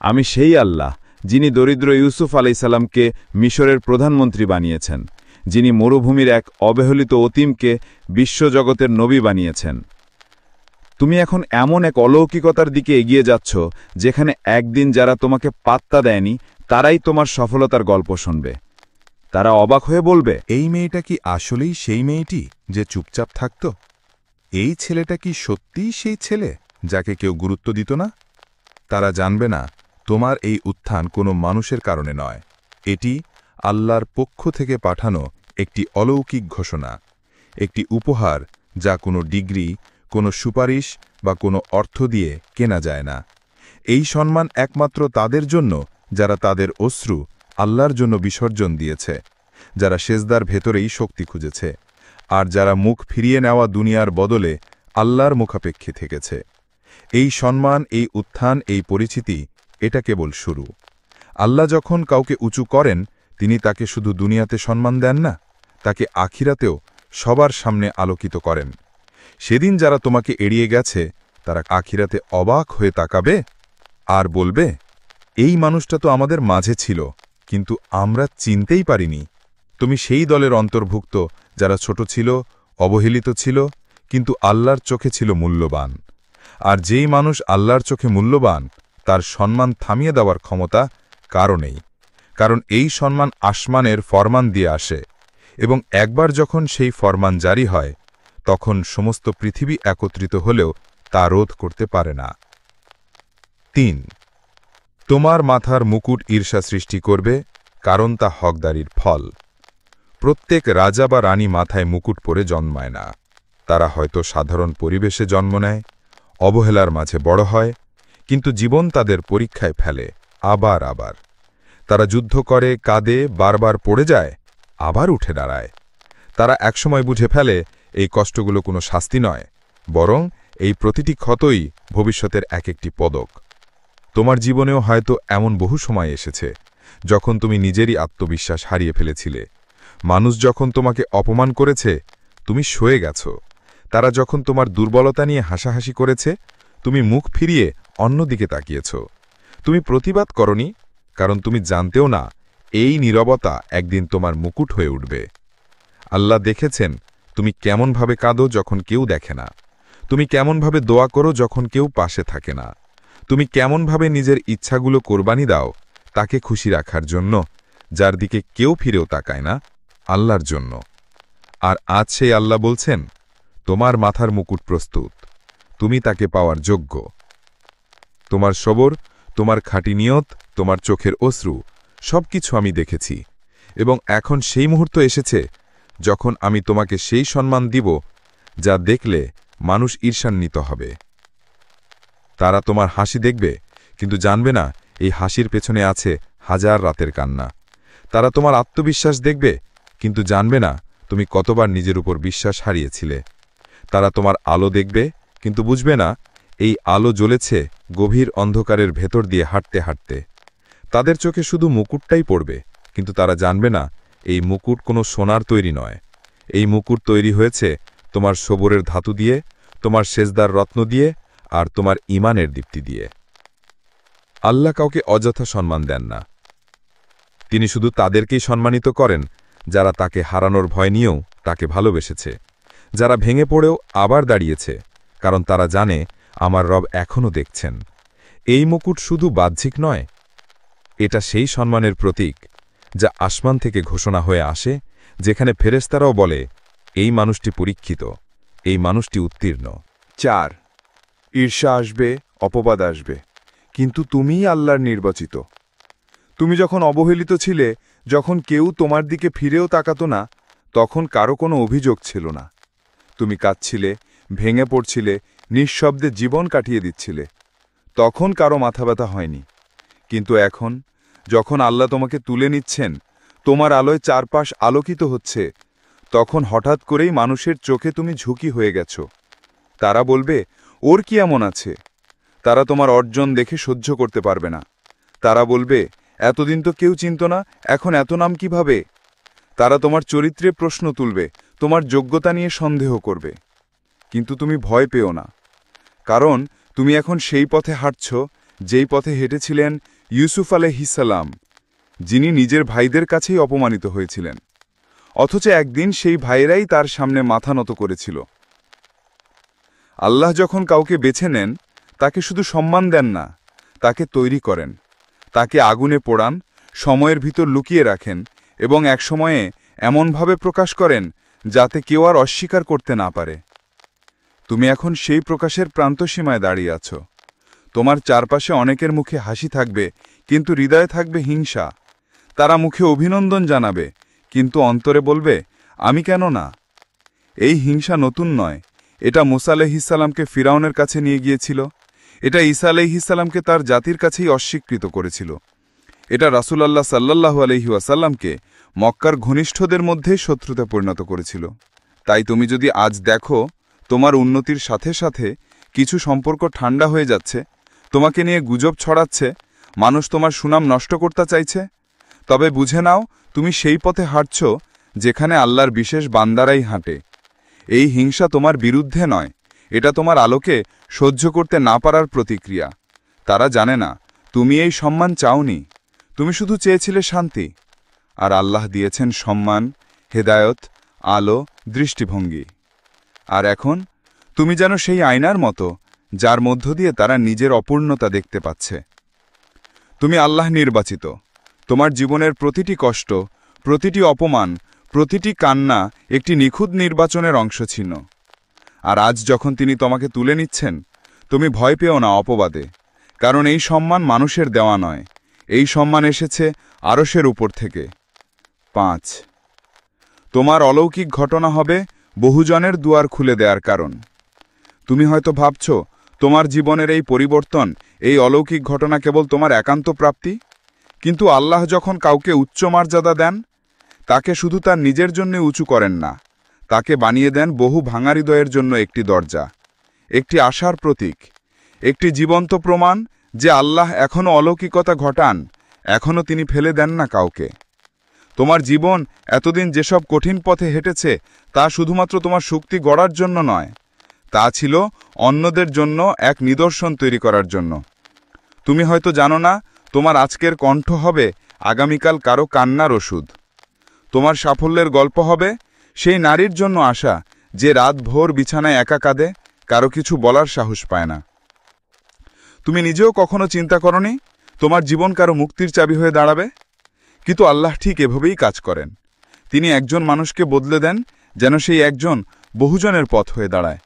C: আমি সেই আল্লাহ যিনি দরিদ্র ইউসুফ আলাইসাল্লামকে মিশরের প্রধানমন্ত্রী বানিয়েছেন, যিনি মরুভূমির এক অবহেলিত অতীমকে বিশ্বজগতের নবী বানিয়েছেন। তুমি এখন এমন এক অলৌকিকতার দিকে এগিয়ে যাচ্ছ যেখানে একদিন যারা তোমাকে পাত্তা দেয়নি তারাই তোমার সফলতার গল্প শুনবে। তারা অবাক হয়ে বলবে,
B: এই মেয়েটা কি আসলেই সেই মেয়েটি যে চুপচাপ থাকত? এই ছেলেটা কি সত্যিই সেই ছেলে যাকে কেউ গুরুত্ব দিত না? তারা জানবে না তোমার এই উত্থান কোনো মানুষের কারণে নয়, এটি আল্লাহর পক্ষ থেকে পাঠানো একটি অলৌকিক ঘোষণা, একটি উপহার যা কোনো ডিগ্রি, কোনো সুপারিশ বা কোনো অর্থ দিয়ে কেনা যায় না। এই সম্মান একমাত্র তাদের জন্য যারা তাদের অশ্রু আল্লাহর জন্য বিসর্জন দিয়েছে, যারা সেজদার ভেতরেই শক্তি খুঁজেছে, আর যারা মুখ ফিরিয়ে নেওয়া দুনিয়ার বদলে আল্লাহর মুখাপেক্ষী থেকেছে। এই সম্মান, এই উত্থান, এই পরিচিতি, এটা কেবল শুরু। আল্লাহ যখন কাউকে উঁচু করেন, তিনি তাকে শুধু দুনিয়াতে সম্মান দেন না, তাকে আখিরাতেও সবার সামনে আলোকিত করেন। সেদিন যারা তোমাকে এড়িয়ে গেছে তারা আখিরাতে অবাক হয়ে তাকাবে আর বলবে, এই মানুষটা তো আমাদের মাঝে ছিল, কিন্তু আমরা চিনতেই পারিনি। তুমি সেই দলের অন্তর্ভুক্ত যারা ছোট ছিল, অবহেলিত ছিল, কিন্তু আল্লাহর চোখে ছিল মূল্যবান। আর যেই মানুষ আল্লাহর চোখে মূল্যবান, তার সম্মান থামিয়ে দেওয়ার ক্ষমতা কারও নেই। কারণ এই সম্মান আসমানের ফরমান দিয়ে আসে, এবং একবার যখন সেই ফরমান জারি হয়, তখন সমস্ত পৃথিবী একত্রিত হলেও তা রোধ করতে পারে না। 3 তোমার মাথার মুকুট ঈর্ষা সৃষ্টি করবে, কারণ তা হকদারির ফল। প্রত্যেক রাজা বা রানী মাথায় মুকুট পরে জন্মায় না। তারা হয়তো সাধারণ পরিবেশে জন্ম নেয়, অবহেলার মাঝে বড় হয়, কিন্তু জীবন তাদের পরীক্ষায় ফেলে আবার আবার। তারা যুদ্ধ করে, কাঁদে, বারবার পড়ে যায়, আবার উঠে দাঁড়ায়। তারা একসময় বুঝে ফেলে এই কষ্টগুলো কোনো শাস্তি নয়, বরং এই প্রতিটি ক্ষতই ভবিষ্যতের এক একটি পদক। তোমার জীবনেও হয়তো এমন বহু সময় এসেছে যখন তুমি নিজেরই আত্মবিশ্বাস হারিয়ে ফেলেছিলে। মানুষ যখন তোমাকে অপমান করেছে, তুমি সয়ে গেছ। তারা যখন তোমার দুর্বলতা নিয়ে হাসাহাসি করেছে, তুমি মুখ ফিরিয়ে অন্যদিকে তাকিয়েছ। তুমি প্রতিবাদ করনি, কারণ তুমি জানতেও না এই নীরবতা একদিন তোমার মুকুট হয়ে উঠবে। আল্লাহ দেখেছেন তুমি কেমনভাবে কাঁদো যখন কেউ দেখে না, তুমি কেমনভাবে দোয়া করো যখন কেউ পাশে থাকে না, তুমি কেমনভাবে নিজের ইচ্ছাগুলো কোরবানি দাও তাকে খুশি রাখার জন্য, যার দিকে কেউ ফিরেও তাকায় না, আল্লাহর জন্য। আর আজ সেই আল্লাহ বলছেন, তোমার মাথার মুকুট প্রস্তুত, তুমি তাকে পাওয়ার যোগ্য। তোমার সবর, তোমার খাঁটি নিয়ত, তোমার চোখের অশ্রু, সবকিছু আমি দেখেছি, এবং এখন সেই মুহূর্ত এসেছে যখন আমি তোমাকে সেই সম্মান দিব যা দেখলে মানুষ ঈর্ষান্বিত হবে। তারা তোমার হাসি দেখবে কিন্তু জানবে না এই হাসির পেছনে আছে হাজার রাতের কান্না। তারা তোমার আত্মবিশ্বাস দেখবে কিন্তু জানবে না তুমি কতবার নিজের উপর বিশ্বাস হারিয়েছিলে। তারা তোমার আলো দেখবে কিন্তু বুঝবে না এই আলো জ্বলেছে গভীর অন্ধকারের ভেতর দিয়ে হাঁটতে হাঁটতে। তাদের চোখে শুধু মুকুটটাই পড়বে কিন্তু তারা জানবে না এই মুকুট কোনো সোনার তৈরি নয়। এই মুকুট তৈরি হয়েছে তোমার সবরের ধাতু দিয়ে, তোমার সেজদার রত্ন দিয়ে আর তোমার ঈমানের দীপ্তি দিয়ে। আল্লাহ কাউকে অযথা সম্মান দেন না। তিনি শুধু তাদেরকেই সম্মানিত করেন যারা তাকে হারানোর ভয় নিয়েও তাকে ভালোবেসেছে, যারা ভেঙে পড়েও আবার দাঁড়িয়েছে, কারণ তারা জানে আমার রব এখনও দেখছেন। এই মুকুট শুধু বাহ্যিক নয়, এটা সেই সম্মানের প্রতীক যা আসমান থেকে ঘোষণা হয়ে আসে, যেখানে ফেরেশতারাও বলে এই মানুষটি পরীক্ষিত, এই মানুষটি উত্তীর্ণ।
C: 4 ঈর্ষা আসবে, অপবাদ আসবে, কিন্তু তুমিই আল্লাহর নির্বাচিত। তুমি যখন অবহেলিত ছিলে, যখন কেউ তোমার দিকে ফিরেও তাকাতো না, তখন কারো কোনো অভিযোগ ছিল না। তুমি কাঁদছিলে, ভেঙে পড়ছিলে, নিঃশব্দে জীবন কাটিয়ে দিচ্ছিলে, তখন কারো মাথা ব্যথা হয়নি। কিন্তু এখন যখন আল্লাহ তোমাকে তুলে নিচ্ছেন, তোমার আলোয় চারপাশ আলোকিত হচ্ছে, তখন হঠাৎ করেই মানুষের চোখে তুমি ঝুঁকি হয়ে গেছ। তারা বলবে, ওর কি এমন আছে? তারা তোমার অর্জন দেখে সহ্য করতে পারবে না। তারা বলবে, এতদিন তো কেউ চিনত না, এখন এত নাম কিভাবে? তারা তোমার চরিত্রে প্রশ্ন তুলবে, তোমার যোগ্যতা নিয়ে সন্দেহ করবে। কিন্তু তুমি ভয় পেও না, কারণ তুমি এখন সেই পথে হাঁটছ যেই পথে হেঁটেছিলেন ইউসুফ আলাইহিসসালাম, যিনি নিজের ভাইদের কাছেই অপমানিত হয়েছিলেন, অথচ একদিন সেই ভাইয়েরাই তার সামনে মাথা নত করেছিল। আল্লাহ যখন কাউকে বেছে নেন, তাকে শুধু সম্মান দেন না, তাকে তৈরি করেন, তাকে আগুনে পোড়ান, সময়ের ভিতর লুকিয়ে রাখেন এবং একসময়ে এমনভাবে প্রকাশ করেন যাতে কেউ আর অস্বীকার করতে না পারে। তুমি এখন সেই প্রকাশের প্রান্তসীমায় দাঁড়িয়ে আছো। তোমার চারপাশে অনেকের মুখে হাসি থাকবে, কিন্তু হৃদয়ে থাকবে হিংসা। তারা মুখে অভিনন্দন জানাবে, কিন্তু অন্তরে বলবে, আমি কেন না? এই হিংসা নতুন নয়, এটা মুসা আলাইহিসসালামকে ফিরাউনের কাছে নিয়ে গিয়েছিল। এটা ঈসা আলাইহিসসালামকে তার জাতির কাছেই অস্বীকৃত করেছিল। এটা রাসূলুল্লাহ সাল্লাল্লাহু আলাইহি ওয়াসাল্লামকে মক্কার ঘনিষ্ঠদের মধ্যেই শত্রুতে পরিণত করেছিল। তাই তুমি যদি আজ দেখো তোমার উন্নতির সাথে সাথে কিছু সম্পর্ক ঠান্ডা হয়ে যাচ্ছে, তোমাকে নিয়ে গুজব ছড়াচ্ছে, মানুষ তোমার সুনাম নষ্ট করতে চাইছে, তবে বুঝে নাও তুমি সেই পথে হাঁটছ যেখানে আল্লাহর বিশেষ বান্দারাই হাঁটে। এই হিংসা তোমার বিরুদ্ধে নয়, এটা তোমার আলোকে সহ্য করতে না পারার প্রতিক্রিয়া। তারা জানে না তুমি এই সম্মান চাওনি, তুমি শুধু চেয়েছিলে শান্তি, আর আল্লাহ দিয়েছেন সম্মান, হেদায়ত, আলো, দৃষ্টিভঙ্গি। আর এখন তুমি যেন সেই আয়নার মতো যার মধ্য দিয়ে তারা নিজের অপূর্ণতা দেখতে পাচ্ছে। তুমি আল্লাহ নির্বাচিত। তোমার জীবনের প্রতিটি কষ্ট, প্রতিটি অপমান, প্রতিটি কান্না একটি নিখুঁত নির্বাচনের অংশ ছিল। আর আজ যখন তিনি তোমাকে তুলে নিচ্ছেন, তুমি ভয় পেও না অপবাদে, কারণ এই সম্মান মানুষের দেওয়া নয়, এই সম্মান এসেছে আরশের উপর থেকে। 5 তোমার অলৌকিক ঘটনা হবে বহুজনের দুয়ার খুলে দেওয়ার কারণ। তুমি হয়তো ভাবছ তোমার জীবনের এই পরিবর্তন, এই অলৌকিক ঘটনা কেবল তোমার একান্ত প্রাপ্তি, কিন্তু আল্লাহ যখন কাউকে উচ্চ মর্যাদা দেন, তাকে শুধু তার নিজের জন্য উঁচু করেন না, তাকে বানিয়ে দেন বহু ভাঙা হৃদয়ের জন্য একটি দরজা, একটি আশার প্রতীক, একটি জীবন্ত প্রমাণ যে আল্লাহ এখনও অলৌকিকতা ঘটান, এখনও তিনি ফেলে দেন না কাউকে। তোমার জীবন এতদিন যেসব কঠিন পথে হেঁটেছে, তা শুধুমাত্র তোমার শক্তি গড়ার জন্য নয়, তা ছিল অন্যদের জন্য এক নিদর্শন তৈরি করার জন্য। তুমি হয়তো জানো না তোমার আজকের কণ্ঠ হবে আগামীকাল কারো কান্নার ওষুধ। তোমার সাফল্যের গল্প হবে সেই নারীর জন্য আশা, যে রাত ভোর বিছানায় একা কাঁদে, কারো কিছু বলার সাহস পায় না। তুমি নিজেও কখনো চিন্তা করনি তোমার জীবন কারো মুক্তির চাবি হয়ে দাঁড়াবে, কিন্তু আল্লাহ ঠিক এভাবেই কাজ করেন। তিনি একজন মানুষকে বদলে দেন যেন সেই একজন বহুজনের পথ হয়ে দাঁড়ায়।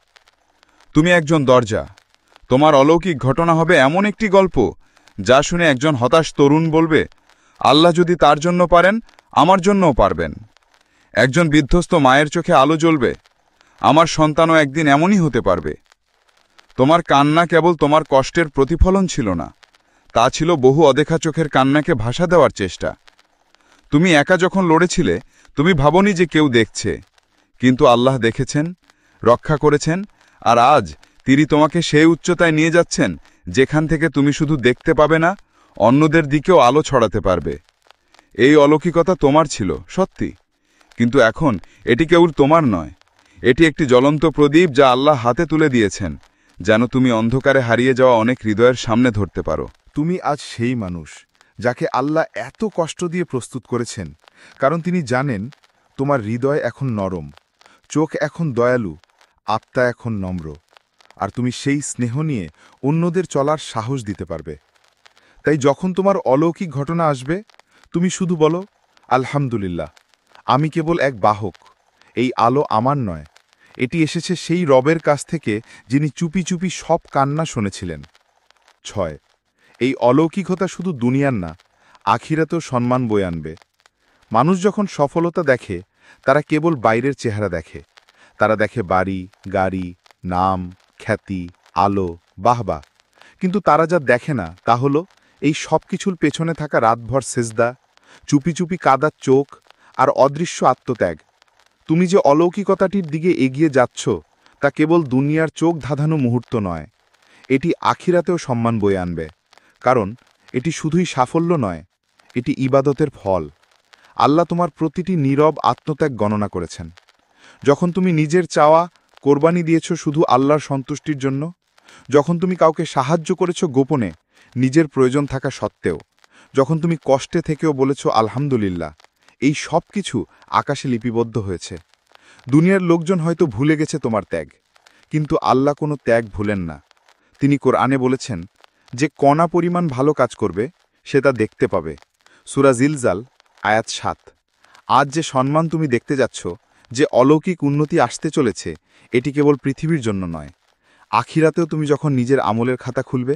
C: তুমি একজন দরজা। তোমার অলৌকিক ঘটনা হবে এমন একটি গল্প যা শুনে একজন হতাশ তরুণ বলবে, আল্লাহ যদি তার জন্য পারেন, আমার জন্যও পারবেন। একজন বিধ্বস্ত মায়ের চোখে আলো জ্বলবে, আমার সন্তানও একদিন এমনই হতে পারবে। তোমার কান্না কেবল তোমার কষ্টের প্রতিফলন ছিল না, তা ছিল বহু অদেখা চোখের কান্নাকে ভাষা দেওয়ার চেষ্টা। তুমি একা যখন লড়েছিলে, তুমি ভাবনি যে কেউ দেখছে, কিন্তু আল্লাহ দেখেছেন, রক্ষা করেছেন, আর আজ তিনি তোমাকে সেই উচ্চতায় নিয়ে যাচ্ছেন যেখান থেকে তুমি শুধু দেখতে পাবে না, অন্যদের দিকেও আলো ছড়াতে পারবে। এই অলৌকিকতা তোমার ছিল সত্যি, কিন্তু এখন এটি কেবল তোমার নয়, এটি একটি জ্বলন্ত প্রদীপ যা আল্লাহ হাতে তুলে দিয়েছেন, যেন তুমি অন্ধকারে হারিয়ে যাওয়া অনেক হৃদয়ের সামনে ধরতে পারো।
D: তুমি আজ সেই মানুষ যাকে আল্লাহ এত কষ্ট দিয়ে প্রস্তুত করেছেন, কারণ তিনি জানেন তোমার হৃদয় এখন নরম, চোখ এখন দয়ালু, আত্মা এখন নম্র, আর তুমি সেই স্নেহ নিয়ে অন্যদের চলার সাহস দিতে পারবে। তাই যখন তোমার অলৌকিক ঘটনা আসবে, তুমি শুধু বলো, আলহামদুলিল্লাহ, আমি কেবল এক বাহক, এই আলো আমার নয়, এটি এসেছে সেই রবের কাছ থেকে যিনি চুপি চুপি সব কান্না শুনেছিলেন। 6 এই অলৌকিকতা শুধু দুনিয়ার না, আখিরাতেও সম্মান বয়ে আনবে। মানুষ যখন সফলতা দেখে, তারা কেবল বাইরের চেহারা দেখে, তারা দেখে বাড়ি, গাড়ি, নাম, খ্যাতি, আলো, বাহবা, কিন্তু তারা যা দেখে না তা হলো এই সব কিছুর পেছনে থাকা রাতভর সেজদা, চুপি চুপি কাদার চোখ আর অদৃশ্য আত্মত্যাগ। তুমি যে অলৌকিকতাটির দিকে এগিয়ে যাচ্ছ, তা কেবল দুনিয়ার চোখ ধাঁধানো মুহূর্ত নয়, এটি আখিরাতেও সম্মান বয়ে আনবে, কারণ এটি শুধুই সাফল্য নয়, এটি ইবাদতের ফল। আল্লাহ তোমার প্রতিটি নীরব আত্মত্যাগ গণনা করেছেন। যখন তুমি নিজের চাওয়া কোরবানি দিয়েছ শুধু আল্লাহর সন্তুষ্টির জন্য, যখন তুমি কাউকে সাহায্য করেছ গোপনে নিজের প্রয়োজন থাকা সত্ত্বেও, যখন তুমি কষ্টে থেকেও বলেছ আলহামদুলিল্লাহ, এই সব কিছু আকাশে লিপিবদ্ধ হয়েছে। দুনিয়ার লোকজন হয়তো ভুলে গেছে তোমার ত্যাগ, কিন্তু আল্লাহ কোনো ত্যাগ ভুলেন না। তিনি কোরআনে বলেছেন যে কণা পরিমাণ ভালো কাজ করবে সে তা দেখতে পাবে। সূরা জিলজাল আয়াত 7। আজ যে সম্মান তুমি দেখতে যাচ্ছ, যে অলৌকিক উন্নতি আসতে চলেছে, এটি কেবল পৃথিবীর জন্য নয়, আখিরাতেও তুমি যখন নিজের আমলের খাতা খুলবে,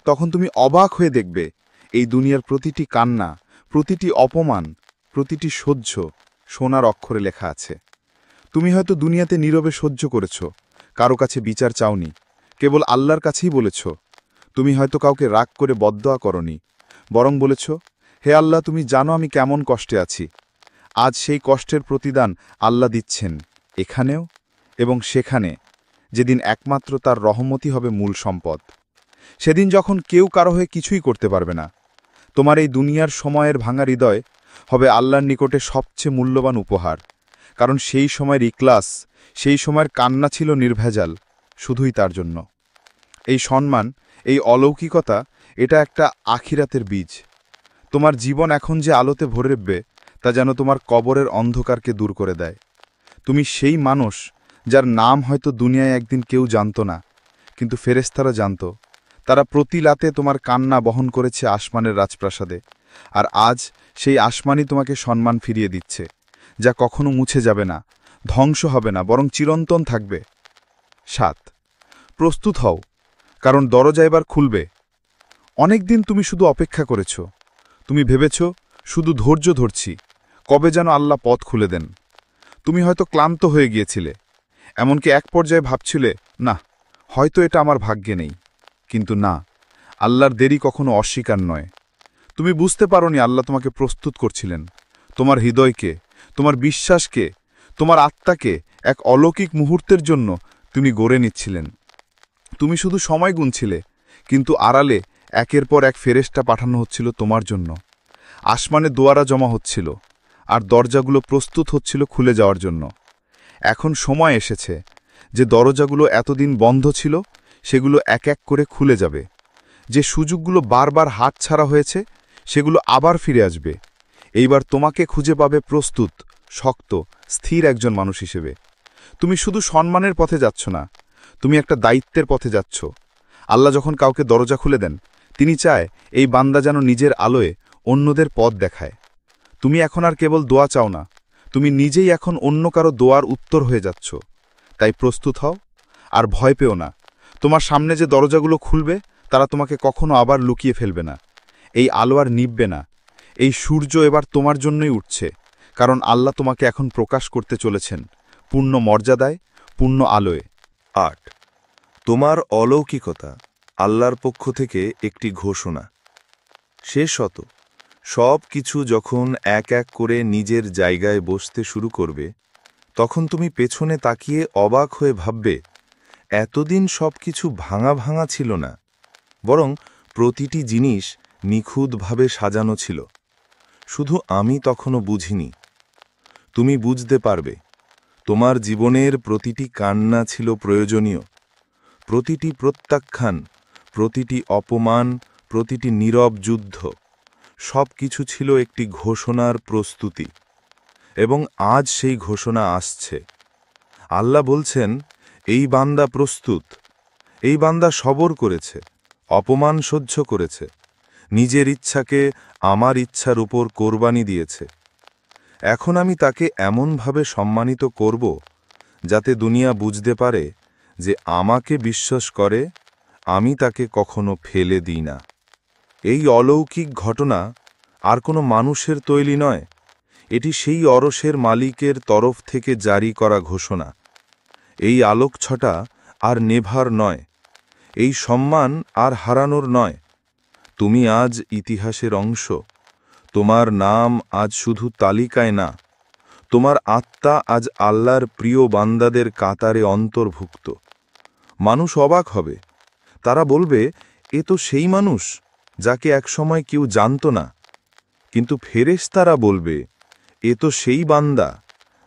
D: তখন তুমি অবাক হয়ে দেখবে এই দুনিয়ার প্রতিটি কান্না, প্রতিটি অপমান, প্রতিটি সহ্য সোনার অক্ষরে লেখা আছে। তুমি হয়তো দুনিয়াতে নীরবে সহ্য করেছ, কারো কাছে বিচার চাওনি, কেবল আল্লাহর কাছেই বলেছ। তুমি হয়তো কাউকে রাগ করে বদদোয়া করনি, বরং বলেছ, হে আল্লাহ, তুমি জানো আমি কেমন কষ্টে আছি। আজ সেই কষ্টের প্রতিদান আল্লাহ দিচ্ছেন এখানেও এবং সেখানে, যেদিন একমাত্র তার রহমতই হবে মূল সম্পদ। সেদিন যখন কেউ কারো হয়ে কিছুই করতে পারবে না, তোমার এই দুনিয়ার সময়ের ভাঙা হৃদয় হবে আল্লাহর নিকটে সবচেয়ে মূল্যবান উপহার, কারণ সেই সময়ের ইখলাস, সেই সময়ের কান্না ছিল নির্ভেজাল, শুধুই তার জন্য। এই সম্মান, এই অলৌকিকতা, এটা একটা আখিরাতের বীজ। তোমার জীবন এখন যে আলোতে ভরেবে, তা যেন তোমার কবরের অন্ধকারকে দূর করে দেয়। তুমি সেই মানুষ যার নাম হয়তো দুনিয়ায় একদিন কেউ জানত না, কিন্তু ফেরেশতারা জানত। তারা প্রতি রাতে তোমার কান্না বহন করেছে আসমানের রাজপ্রাসাদে, আর আজ সেই আসমানই তোমাকে সম্মান ফিরিয়ে দিচ্ছে, যা কখনো মুছে যাবে না, ধ্বংস হবে না, বরং চিরন্তন থাকবে। 7 প্রস্তুত হও, কারণ দরজা এবার খুলবে। অনেকদিন তুমি শুধু অপেক্ষা করেছ, তুমি ভেবেছ শুধু ধৈর্য ধরছি, কবে যেন আল্লাহ পথ খুলে দেন। তুমি হয়তো ক্লান্ত হয়ে গিয়েছিলে, এমনকি এক পর্যায়ে ভাবছিলে, না, হয়তো এটা আমার ভাগ্যে নেই। কিন্তু না, আল্লাহর দেরি কখনো অস্বীকার নয়। তুমি বুঝতে পারোনি আল্লাহ তোমাকে প্রস্তুত করছিলেন, তোমার হৃদয়কে, তোমার বিশ্বাসকে, তোমার আত্মাকে এক অলৌকিক মুহূর্তের জন্য তিনি গড়ে নিচ্ছিলেন। তুমি শুধু সময় গুনছিলে, কিন্তু আড়ালে একের পর এক ফেরেশতা পাঠানো হচ্ছিল তোমার জন্য। আসমানে দোয়ারা জমা হচ্ছিল, আর দরজাগুলো প্রস্তুত হচ্ছিল খুলে যাওয়ার জন্য। এখন সময় এসেছে যে দরজাগুলো এতদিন বন্ধ ছিল, সেগুলো এক এক করে খুলে যাবে। যে সুযোগগুলো বারবার হাতছাড়া হয়েছে, সেগুলো আবার ফিরে আসবে। এইবার তোমাকে খুঁজে পাবে প্রস্তুত, শক্ত, স্থির একজন মানুষ হিসেবে। তুমি শুধু সম্মানের পথে যাচ্ছ না, তুমি একটা দায়িত্বের পথে যাচ্ছ। আল্লাহ যখন কাউকে দরজা খুলে দেন, তিনি চায় এই বান্দা যেন নিজের আলোয় অন্যদের পথ দেখায়। তুমি এখন আর কেবল দোয়া চাও না, তুমি নিজেই এখন অন্য কারো দোয়ার উত্তর হয়ে যাচ্ছ। তাই প্রস্তুত হও, আর ভয় পেও না। তোমার সামনে যে দরজাগুলো খুলবে, তারা তোমাকে কখনো আবার লুকিয়ে ফেলবে না। এই আলো আর নিববে না। এই সূর্য এবার তোমার জন্যই উঠছে, কারণ আল্লাহ তোমাকে এখন প্রকাশ করতে চলেছেন পূর্ণ মর্যাদায়, পূর্ণ আলোয়।
A: 8
B: তোমার অলৌকিকতা আল্লাহর পক্ষ থেকে একটি ঘোষণা। শেষত সব কিছু যখন এক এক করে নিজের জায়গায় বসতে শুরু করবে, তখন তুমি পেছনে তাকিয়ে অবাক হয়ে ভাববে, এতদিন সব কিছু ভাঙা ভাঙা ছিল না, বরং প্রতিটি জিনিস নিখুঁতভাবে সাজানো ছিল। শুধু আমি তখনও বুঝিনি। তুমি বুঝতে পারবে, তোমার জীবনের প্রতিটি কান্না ছিল প্রয়োজনীয়। প্রতিটি প্রত্যাখ্যান, প্রতিটি অপমান, প্রতিটি নীরব যুদ্ধ, সব কিছু ছিল একটি ঘোষণার প্রস্তুতি। এবং আজ সেই ঘোষণা আসছে। আল্লাহ বলছেন, এই বান্দা প্রস্তুত, এই বান্দা সবর করেছে, অপমান সহ্য করেছে, নিজের ইচ্ছাকে আমার ইচ্ছার উপর কোরবানি দিয়েছে। এখন আমি তাকে এমনভাবে সম্মানিত করব, যাতে দুনিয়া বুঝতে পারে যে আমাকে বিশ্বাস করে, আমি তাকে কখনো ফেলে দিই না। এই অলৌকিক ঘটনা আর কোনো মানুষের তৈরি নয়, এটি সেই অরসের মালিকের তরফ থেকে জারি করা ঘোষণা। এই আলোকছটা আর নেভার নয়, এই সম্মান আর হারানোর নয়। তুমি আজ ইতিহাসের অংশ। তোমার নাম আজ শুধু তালিকায় না, তোমার আত্মা আজ আল্লাহর প্রিয় বান্দাদের কাতারে অন্তর্ভুক্ত। মানুষ অবাক হবে, তারা বলবে, এ তো সেই মানুষ যাকে একসময় কেউ জানত না। কিন্তু ফেরেশতারা বলবে, এ তো সেই বান্দা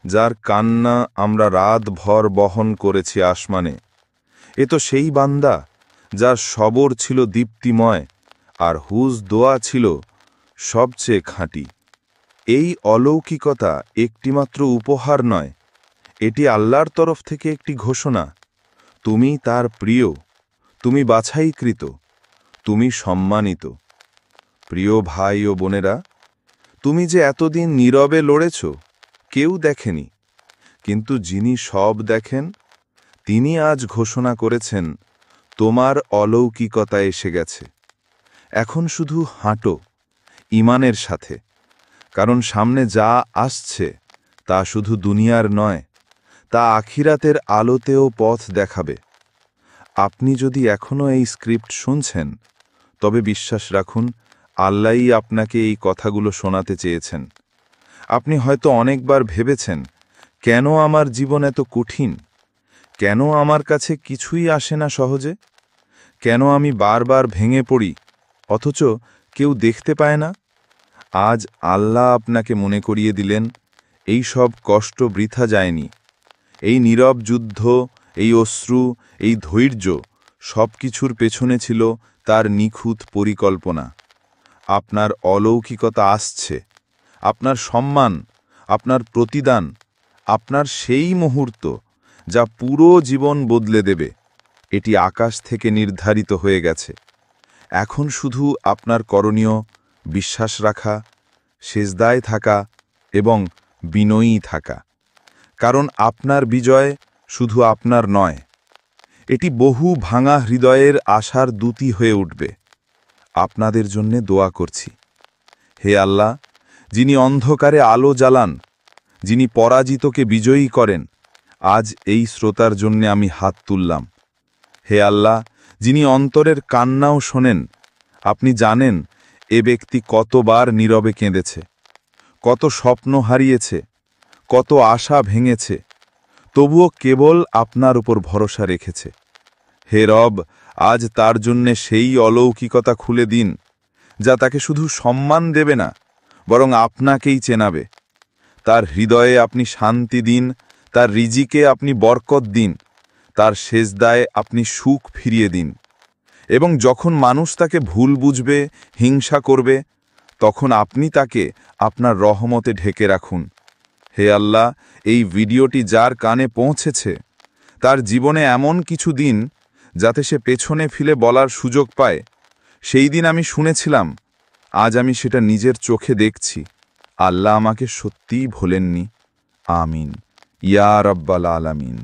B: যার কান্না আমরা রাতভর বহন করেছি আসমানে। এ তো সেই বান্দা যার সবর ছিল দীপ্তিময়, আর হুজ দোয়া ছিল সবচেয়ে খাঁটি। এই অলৌকিকতা একটিমাত্র উপহার নয়, এটি আল্লাহর তরফ থেকে একটি ঘোষণা। তুমি তার প্রিয়, তুমি বাছাইকৃত, তুমি সম্মানিত। প্রিয় ভাই ও বোনেরা, তুমি যে এতদিন নীরবে লড়েছ, কেউ দেখেনি, কিন্তু যিনি সব দেখেন, তিনি আজ ঘোষণা করেছেন, তোমার অলৌকিকতা এসে গেছে। এখন শুধু হাঁটো ঈমানের সাথে, কারণ সামনে যা আসছে তা শুধু দুনিয়ার নয়, তা আখিরাতের আলোতেও পথ দেখাবে। আপনি যদি এখনও এই স্ক্রিপ্ট শুনছেন, তবে বিশ্বাস রাখুন, আল্লাহই আপনাকে এই কথাগুলো শোনাতে চেয়েছেন। আপনি হয়তো অনেকবার ভেবেছেন, কেন আমার জীবন এত কঠিন, কেন আমার কাছে কিছুই আসে না সহজে, কেন আমি বারবার ভেঙে পড়ি অথচ কেউ দেখতে পায় না। আজ আল্লাহ আপনাকে মনে করিয়ে দিলেন, এই সব কষ্ট বৃথা যায়নি। এই নীরব যুদ্ধ, এই অশ্রু, এই ধৈর্য, সব কিছুর পেছনে ছিল তার নিখুঁত পরিকল্পনা। আপনার অলৌকিকতা আসছে, আপনার সম্মান, আপনার প্রতিদান, আপনার সেই মুহূর্ত যা পুরো জীবন বদলে দেবে, এটি আকাশ থেকে নির্ধারিত হয়ে গেছে। এখন শুধু আপনার করণীয় বিশ্বাস রাখা, সেজদায় থাকা এবং বিনয়ী থাকা। কারণ আপনার বিজয় শুধু আপনার নয়, এটি বহু ভাঙা হৃদয়ের আশার দূতি হয়ে উঠবে। আপনাদের জন্যে দোয়া করছি। হে আল্লাহ, যিনি অন্ধকারে আলো জ্বালান, যিনি পরাজিতকে বিজয়ী করেন, আজ এই শ্রোতার জন্যে আমি হাত তুললাম। হে আল্লাহ, যিনি অন্তরের কান্নাও শোনেন, আপনি জানেন এ ব্যক্তি কতবার নীরবে কেঁদেছে, কত স্বপ্ন হারিয়েছে, কত আশা ভেঙেছে, তবুও কেবল আপনার উপর ভরসা রেখেছে। হে রব, আজ তার জন্যে সেই অলৌকিকতা খুলে দিন, যা তাকে শুধু সম্মান দেবে না, বরং আপনাকেই চেনাবে। তার হৃদয়ে আপনি শান্তি দিন, তার রিজিকে আপনি বরকত দিন, তার সেজদায় আপনি সুখ ফিরিয়ে দিন। এবং যখন মানুষ তাকে ভুল বুঝবে, হিংসা করবে, তখন আপনি তাকে আপনার রহমতে ঢেকে রাখুন। হে আল্লাহ, এই ভিডিওটি যার কানে পৌঁছেছে, তার জীবনে এমন কিছু দিন যাতে সে পেছনে ফিরে বলার সুযোগ পায়, সেই দিন আমি শুনেছিলাম, আজ আমি সেটা নিজের চোখে দেখছি। আল্লাহ আমাকে সত্যিই ভোলেননি। আমিন ইয়া রাব্বাল আলামিন।